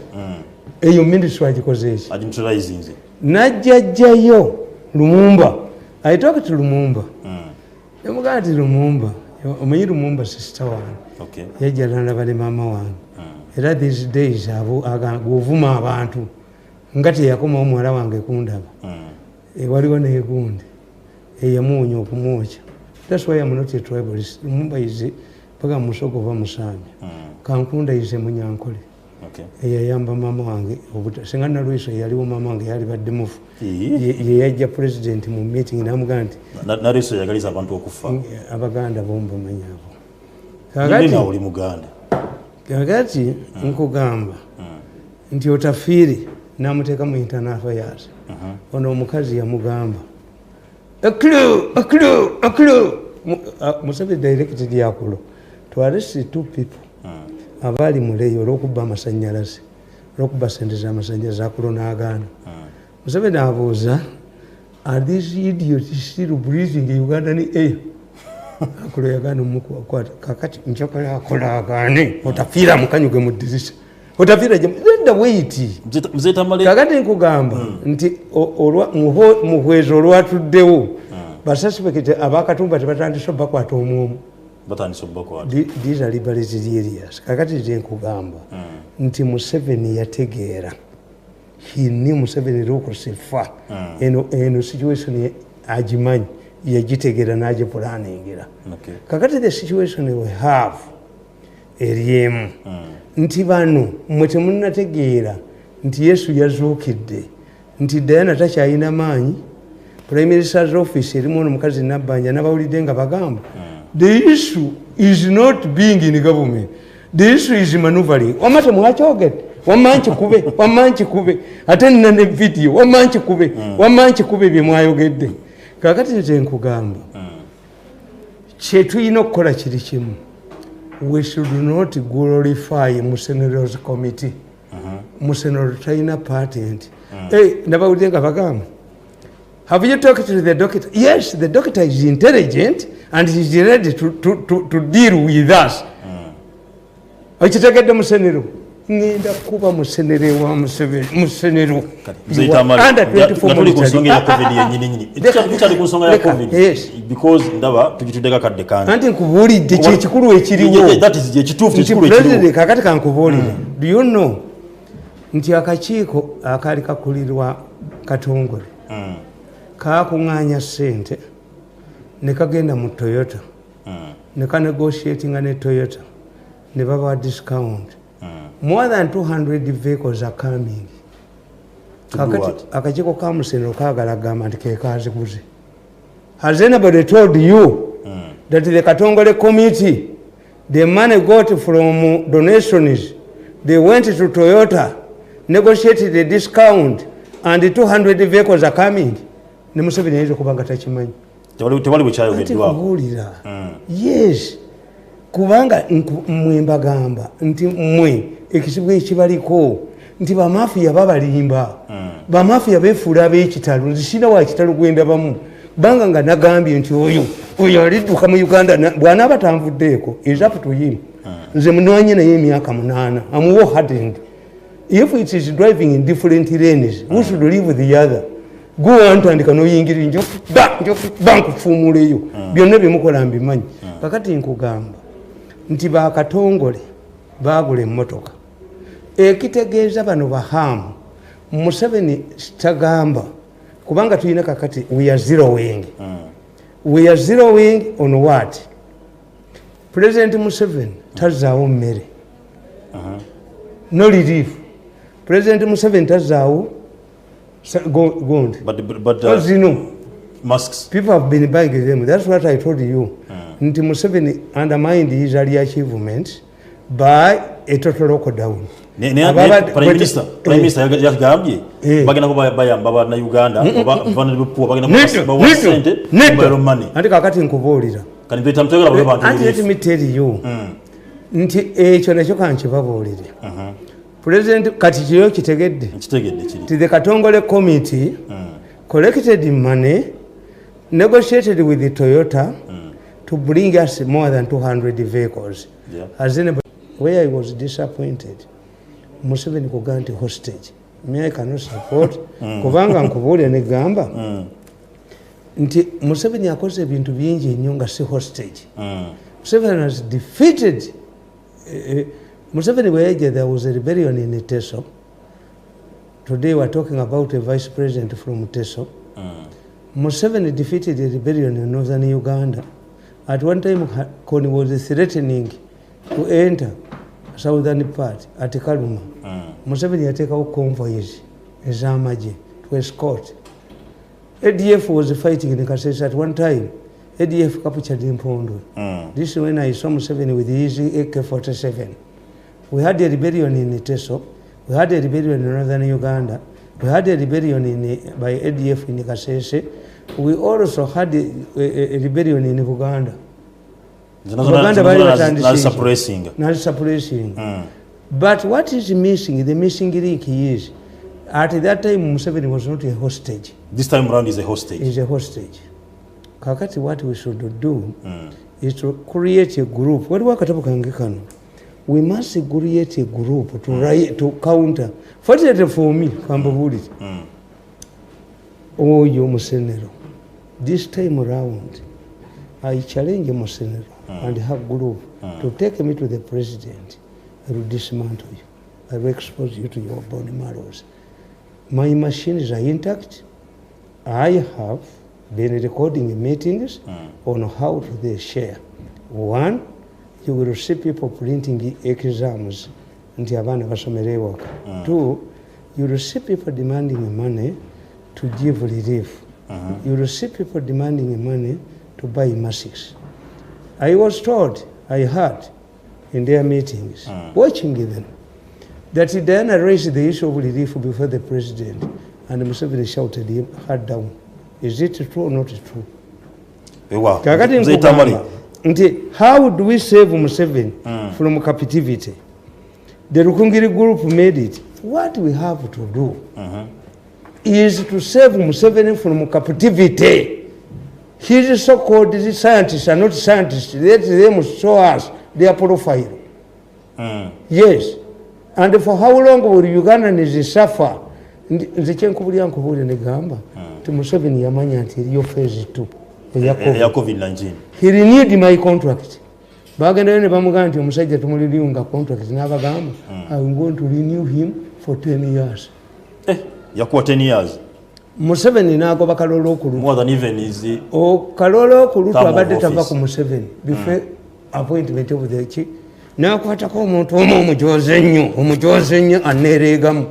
S4: Eyo ministry agikoze eki.
S3: Neutralizing.
S4: Najjajjayo Lumumba. I talk to Lumumba. Yamugamba nti Lumumba. Omanyi Lumumba sister wange.
S3: Okay.
S4: Yajjalana bali mama wange. Era these days govuma abantu. Nga teyakoma omuwala wange kundaba. Waliwo neegundi. Eyamuwonya okumwokya. That's why I'm not a tribalist. Lumumba is paka musogo va musanya. Kankunda is Munyankole.
S3: Okay.
S4: Eyayamba mama wange obuta singana lwiso yaliwo mama wange yali badde mufu. Ye yajja president mu meeting namugamba nti
S3: na lwiso yagaliza abantu okufa.
S4: Abaganda bomba manyabo.
S3: Kakati oli Muganda.
S4: Kakati nkugamba nti otafiri namuteeka mu internal affairs. Ono omukazi yamugamba a clue. Museveni directed yakulo to arrest 2 people. Abali muleyo olw'okubba amasannyalaze olw'okubba sente z'amasannyalaze akulo n'agaana. Museveni abuuza, are these idiots still breathing in Ugandan air? Akulo yagaana omukwata. Kakati nkyakala akola agaane otafiira mukanyuge mu ddirisa. Otafiira gye the wait. Kakati nkugamba nti muhwezo olwatuddewo basuspect abakatumba tebatandise bakwata omwomu.
S3: batandise obubaka
S4: these are liberated areas. Kakati nze nkugamba nti Museveni yategeera, he knew Museveni lokusifa eno situation agimanyi, yagitegeera n'agipulaningira. Kakati the situation we have eriemu nti bano mwe temunnategeera nti Yesu yazuukidde, nti Diana takyalina maanyi, Prime Minister's office erimu ono mukazi Nabbanja n'abawulidde nga bagamba the issue is not being in government, the issue is maneuvering. Wamate mwakyogedde wamanchi kube ate nina ne video wamanchi kube bye mwayogedde. Kakati nze nkugamba kye tulina okukola kiri kimu, we should not glorify Musenero's committee. Musenero talina patent. Nabawulidde nga bagamba, have you talked to the doctor? Yes, the doctor is intelligent and he is ready to deal with us. Okitegedde Musenero ngenda kuba Musenere wa Musenero under 24
S3: yes, because ndaba tujitudeka kadde kandi
S4: anti nkubulidde kye kikulu ekiriwo,
S3: that is je kituufu
S4: kikulu ekiriwo. Kakati kankubulire, do you know nti akakiiko akali kakulirwa Katongole kakuŋŋaanya ssente ne kagenda mu Toyota ne kanegotiatinga ne Toyota ne baba discount. More than 200 vehicles are coming. Kakati akakiiko ka Musenero kaagala gamba nti ke kaziguze. Has anybody told you that the Katongole committee, the money got from donations, they went to Toyota, negotiated a discount, and the 200 vehicles are coming? Ne Museveni yaiza kubanga takimanyi.
S3: Tewali bwekyayogeddwako.
S4: Yes. Kubanga mmwe mbagamba nti mmwe ekisibu ekibaliko nti bamafiya babalimba, bamafiya beefuula ab'ekitalo, nzisina wa kitalo gwenda bamu banga nga nagambye nti oyo alidduka mu Uganda bw'anaaba tanvuddeeko is up to him. Nze munwanye naye emyaka 8 amuwo hardened. If it is driving in different lanes, who should live with the other? Go antandika noyingira njofu bankufumuleyo byonna byemukola mbimanyi. Kakati nkugamba nti bakatongole bagula emmotoka ekitegeeza bano bahamu Museveni kitagamba kubanga tulina kakati we are zeroing on what? President Museveni tazaawo mmere, no relief. President Museveni tazaawo gold.
S3: But
S4: as you know,
S3: masks,
S4: people have been buying them. That's what I told you. Nti Museveni undermined his early achievements by a total lockdown.
S3: Prime Minister yagambye bagenda kuba bayamba bana Uganda oba vana bipuwa bagenda kuba sente mobile money.
S4: Andi kakati nkubuulira.
S3: Kani beta mtegera bwe bantu.
S4: And let me tell you. Nti ekyo nakyo kankibabuulire. President kati kiyo kitegedde kiri. The Katongole committee collected money, negotiated with the Toyota to bring us more than 200 vehicles. As anybody, where I was disappointed, Museveni kuganti hostage. Me I cannot support. Kubanga nkubulira ne gamba. Nti Museveni akoze ebintu bingi nnyo nga si hostage. Museveni has defeated. Museveni wherever there was a rebellion in Teso. Today we are talking about a vice president from Teso. Museveni defeated a rebellion in northern Uganda. At one time, Kony was threatening to enter southern part at Kaluma. Museveni had taken out convoys in Zamaji to escort. ADF was fighting in Kasese at one time. ADF captured Mpondo. This is when I saw Museveni with his AK-47. We had a rebellion in Teso. We had a rebellion in northern Uganda. We had a rebellion by ADF in Kasese. We also had a rebellion in Uganda.
S3: Not suppressing.
S4: But what is missing? The missing link is, at that time, Museveni was not a hostage.
S3: This time around is a hostage.
S4: Is a hostage. Kakati, what we should do is to create a group. What do we We must create a group to counter. Fortunately for me, oh, you Musenero. This time around, I challenge Mosenero and her group to take me to the president. I will dismantle you. I will expose you to your bone marrows. My machines are intact. I have been recording meetings on how to they share. One, you will see people printing exams. Two, you will see people demanding money to give relief. You will see people demanding money to buy masks. I was told, I heard in their meetings, watching them, that Diana raised the issue of relief before the president, and Museveni shouted her down. Is it true or not true? How do we save Museveni from captivity? The Rukungiri group made it. What we have to do is to save Museveni from captivity. His so-called scientists are not scientists. Let them show us their profile. Yes. And for how long will Ugandans suffer? Nze kyenkubulira nkubulire ne gamba ti Museveni yamanya nti eriyo phase 2 eya
S3: COVID-19.
S4: He renewed my contract. Bagendayo ne bamugamba nti omusajja tumuliriunga contract n'abagamba I'm going to renew him for 10 years.
S3: Yakuwa 10 years.
S4: Museveni n'agoba Kalolo Okulu.
S3: More than even is the
S4: Kalolo Okulu twabadde tava ku Museveni before appointment of the chief. N'akwatako omuntu omujoze nnyo aneereegamu.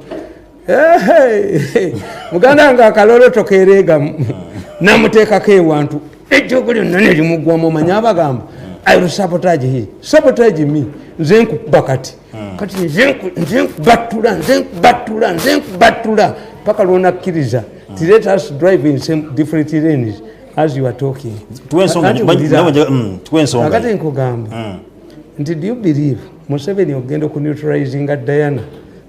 S4: Muganda nga Kalolo tokeereegamu n'amuteekako ewantu ejjoguli nno ne limugwamu omanya abagamba I will sabotage him. Sabotage me. Nze nkuba kati nze nkubattula paka lw'onakkiriza. Let us drive in some different lanes as you are talking. Kakati nkugamba nti do you believe Museveni ogenda okuneutralizinga Diana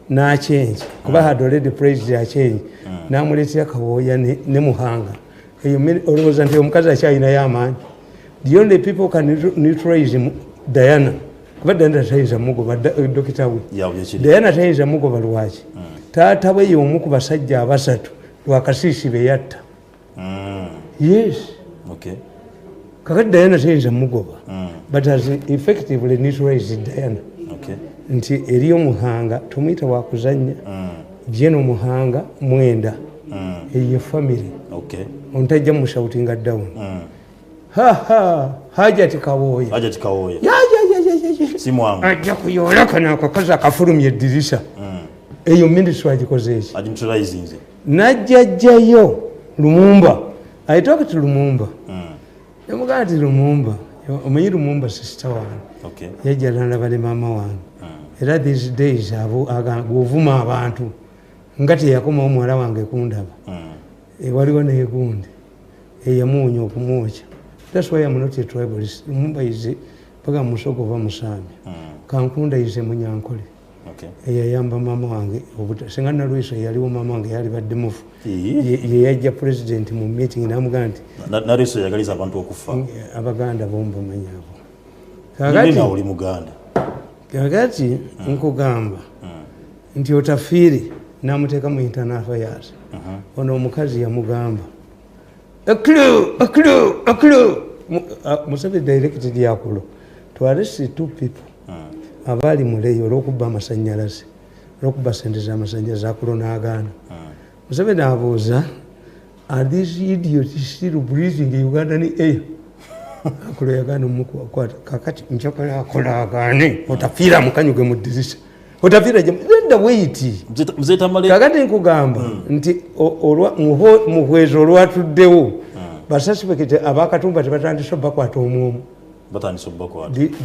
S4: n'achange kuba had already praised a change n'amuleetera Kawoya ne Muhanga eyo olowooza nti omukazi akyalinayo amaanyi. The only people can neutralize Diana kuba Diana tayinza mugoba dokita we Diana tayinza mugoba lwaki taata we y'omu ku basajja abasatu lwakasiisi be yatta. Yes.
S3: Okay.
S4: Kakati Diana tayinza mugoba but has effectively neutralized Diana.
S3: Okay.
S4: Nti eriyo Muhanga tumuyita wakuzanya Jeno Muhanga mwenda eyo family.
S3: Okay.
S4: Ontajja mushoutinga down. Hajati Kawoya.
S3: Hajati Kawoya.
S4: Ya.
S3: Simwangu.
S4: Ajja kuyola kana akakazi akafulumya eddirisa. Eyo ministry agikoze eki.
S3: Neutralizing.
S4: Najjajjayo Lumumba. I talked to Lumumba. Yamugamba nti Lumumba. Omanyi Lumumba sister wange.
S3: Okay.
S4: Yajja n'alaba ne maama wange. Era these days bw'ovuma abantu nga teyakomawo muwala wange kundaba. Waliwo neegundi eyamuwonya okumwokya. That's why I'm not a tribalist. Lumumba is paka musoko va musambi. Kankunda is Munyankole.
S3: Okay.
S4: Eyayamba mama wange obuta singa nalwisa yaliwo mama wange yali badde mufu. Ye yajja president mu meeting n'amugamba nti
S3: nalwisa yagaliza abantu okufa.
S4: Abaganda bombo manyabo.
S3: Kakati oli Muganda.
S4: Kakati nkugamba nti otafiiri n'amuteeka mu internal affairs. Ono omukazi yamugamba a clue. Museveni directed yakulo to arrest 2 people abali muleyo olw'okubba amasanyalaze olw'okubba sente z'amasanyalaze akulo n'agaana. Museveni abuuza are these idiots still breathing Ugandan air? Akulo yagaana omukwata kakati nkyakala akola agaane otafiira mukanyuge mu ddirisa otafiira genda weiti kakati nkugamba nti muhwezi olwatuddewo basasipekete abakatumba tebatandise bakwata omwomu.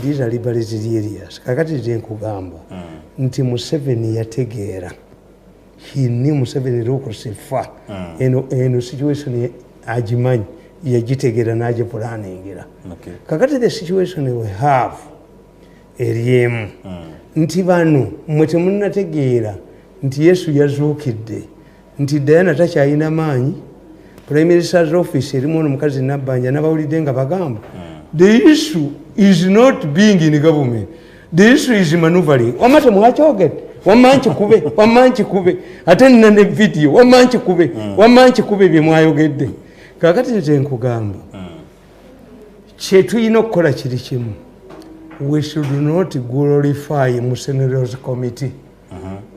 S4: These are liberatory areas. Kakati nze nkugamba nti Museveni yategeera. He knew Museveni lokusifa eno situation agimanyi yagitegeera n'agipulaningira. Kakati the situation we have eriemu nti bano mwe temunnategeera nti Yesu yazuukidde nti Diana takyalina maanyi. Prime Minister's office erimu ono mukazi Nabbanja n'abawulidde nga bagamba the issue is not being in government. The issue is maneuvering. Wamate mwakyogedde wamanchi kube ate nina ne video wamanchi kube bye mwayogedde. Kakati nze nkugamba kyetulina okukola kiri kimu. We should not glorify Musenero's committee.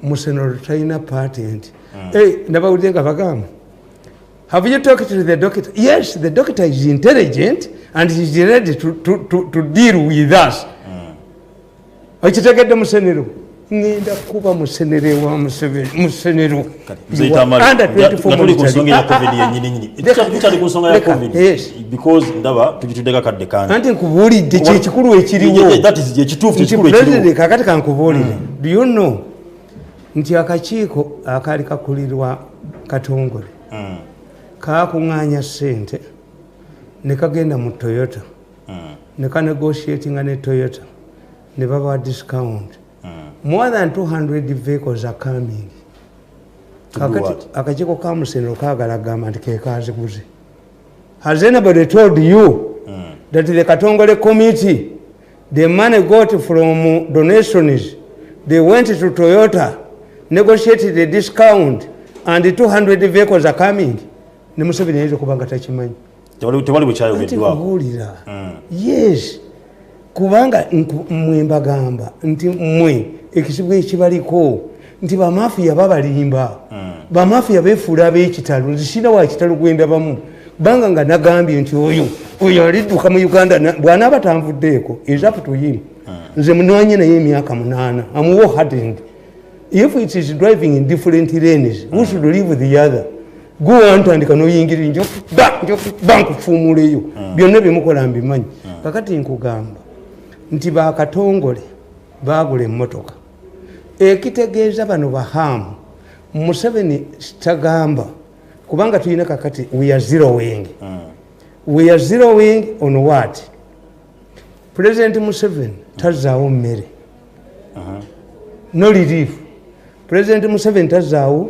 S4: Musenero talina patent. Nabawulire nga bagamba, have you talked to the doctor? Yes, the doctor is intelligent and he is ready to deal with us. Okitegedde Musenero? Ngenda kuba Musenere wa Musenero. Under 24 months.
S3: Because ndaba tujitudeka kadde kandi.
S4: Anti nkubuulidde kyekikulu ekiriwo.
S3: That is ekituufu
S4: ekikulu ekiriwo. President kakati kankubuulire. Do you know nti akakiiko akaali kakulirwa Katongole kakuŋŋaanya ssente ne kagenda mu Toyota ne kanegotiatinga ne Toyota ne baba discount. More than 200 vehicles are coming. Kakati akakiiko ka Musenero kaagala gamba nti ke kaziguze. Has anybody told you that the Katongole committee, the money got from donations, they went to Toyota, negotiated a discount, and the 200 vehicles are coming? Ne Museveni yinza kubanga takimanyi.
S3: Tewali bukyayogeddwako.
S4: Yes. Kubanga mmwe mbagamba nti mmwe ekisibu ekibaliko nti bamafiya babalimba. Bamafiya beefuula ab'ekitalo. Nzisina wa kitalo gwenda bamu. Banga nga nagambye nti oyo alidduka mu Uganda bw'anaaba tanvuddeeko is up to him. Nze munwanye naye emyaka 8. I'm war hardened. If it is driving in different lanes, who should leave the other? Go on tandika noyingirira njofu bankufuumuleyo. Byonna byemukola mbimanyi. Kakati nkugamba nti bakatongole baagula emmotoka. Ekitegeeza bano bahamu Museveni tagamba kubanga tulina kakati we are zeroing. We are zeroing on what? President Museveni tazaawo mmere. No relief. President Museveni tazaawo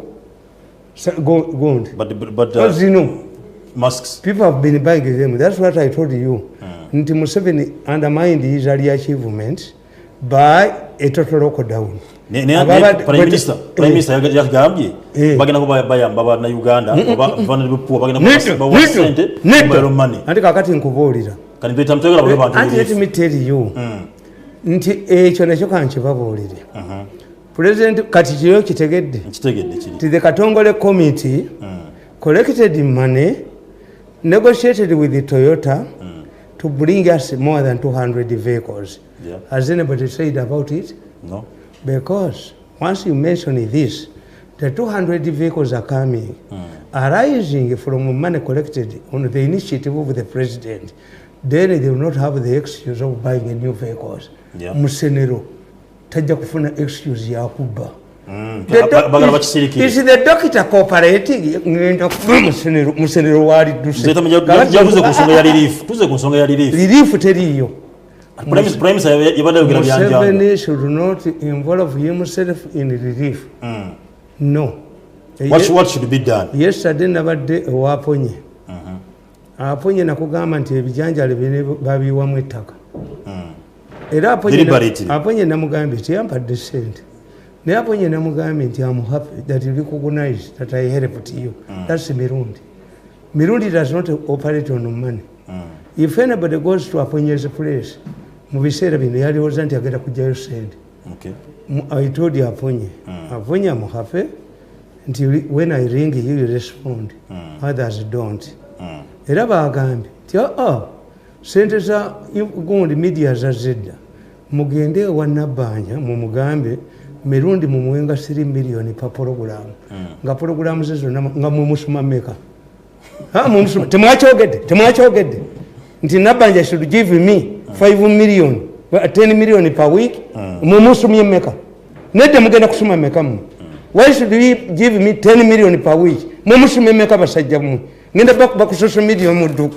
S4: gold.
S3: But
S4: you know,
S3: masks.
S4: People have been buying them. That's what I told you. Nti Museveni undermined his early achievements by a total lockdown.
S3: Prime Minister yagambye bagenda kubayamba bana Uganda bana bepuwa bagenda kubawa sente mobile money.
S4: Anti kakati nkubuulira.
S3: Kani beta mtegera bwe bantu.
S4: Anti let me tell you. Nti ekyo nakyo kankibabuulire. President kati kiyo kitegedde.
S3: Kiri.
S4: The Katongole committee collected money, negotiated with the Toyota to bring us more than 200 vehicles.
S3: Yeah.
S4: Has anybody said about it?
S3: No.
S4: Because once you mention this, the 200 vehicles are coming, arising from money collected on the initiative of the president. Then they will not have the excuse of buying a new vehicles.
S3: Yeah.
S4: Musenero tajja kufuna excuse ya kubba.
S3: Is
S4: the doctor cooperating? Musenero wali duse.
S3: Tuze ku nsonga ya relief.
S4: Relief teriyo.
S3: Museveni
S4: should not involve himself in relief. No.
S3: What should be done?
S4: Yesterday nabadde owaponye. Aponye nakugamba nti ebijanjalo bine babiwamu ettaka. Era aponye namugambye nti yampadde ssente. Naye aponye namugambye nti I'm happy that you recognize that I helped you. That's Mirundi. Mirundi does not operate on money. If anybody goes to Aponye's place, mu biseera bino yalowooza nti agenda kujjayo ssente. I told you Aponye. Aponye I'm happy nti when I ring you will respond. Others don't. Era bagambye nti ssente za gundi media za zedda mugende wa Nabbanja mumugambe Mirundi mumuwenga 3 million per program. Nga program ze zonna nga mumusoma meka. Mumusoma temwakyogedde. Nti Nabbanja should give me 5 million, 10 million per week. Mumusomye meka. Nedde mugenda kusoma meka mu. Why should you give me 10 million per week? Mumusomye meka basajja mu. Ngenda back social media mu duka.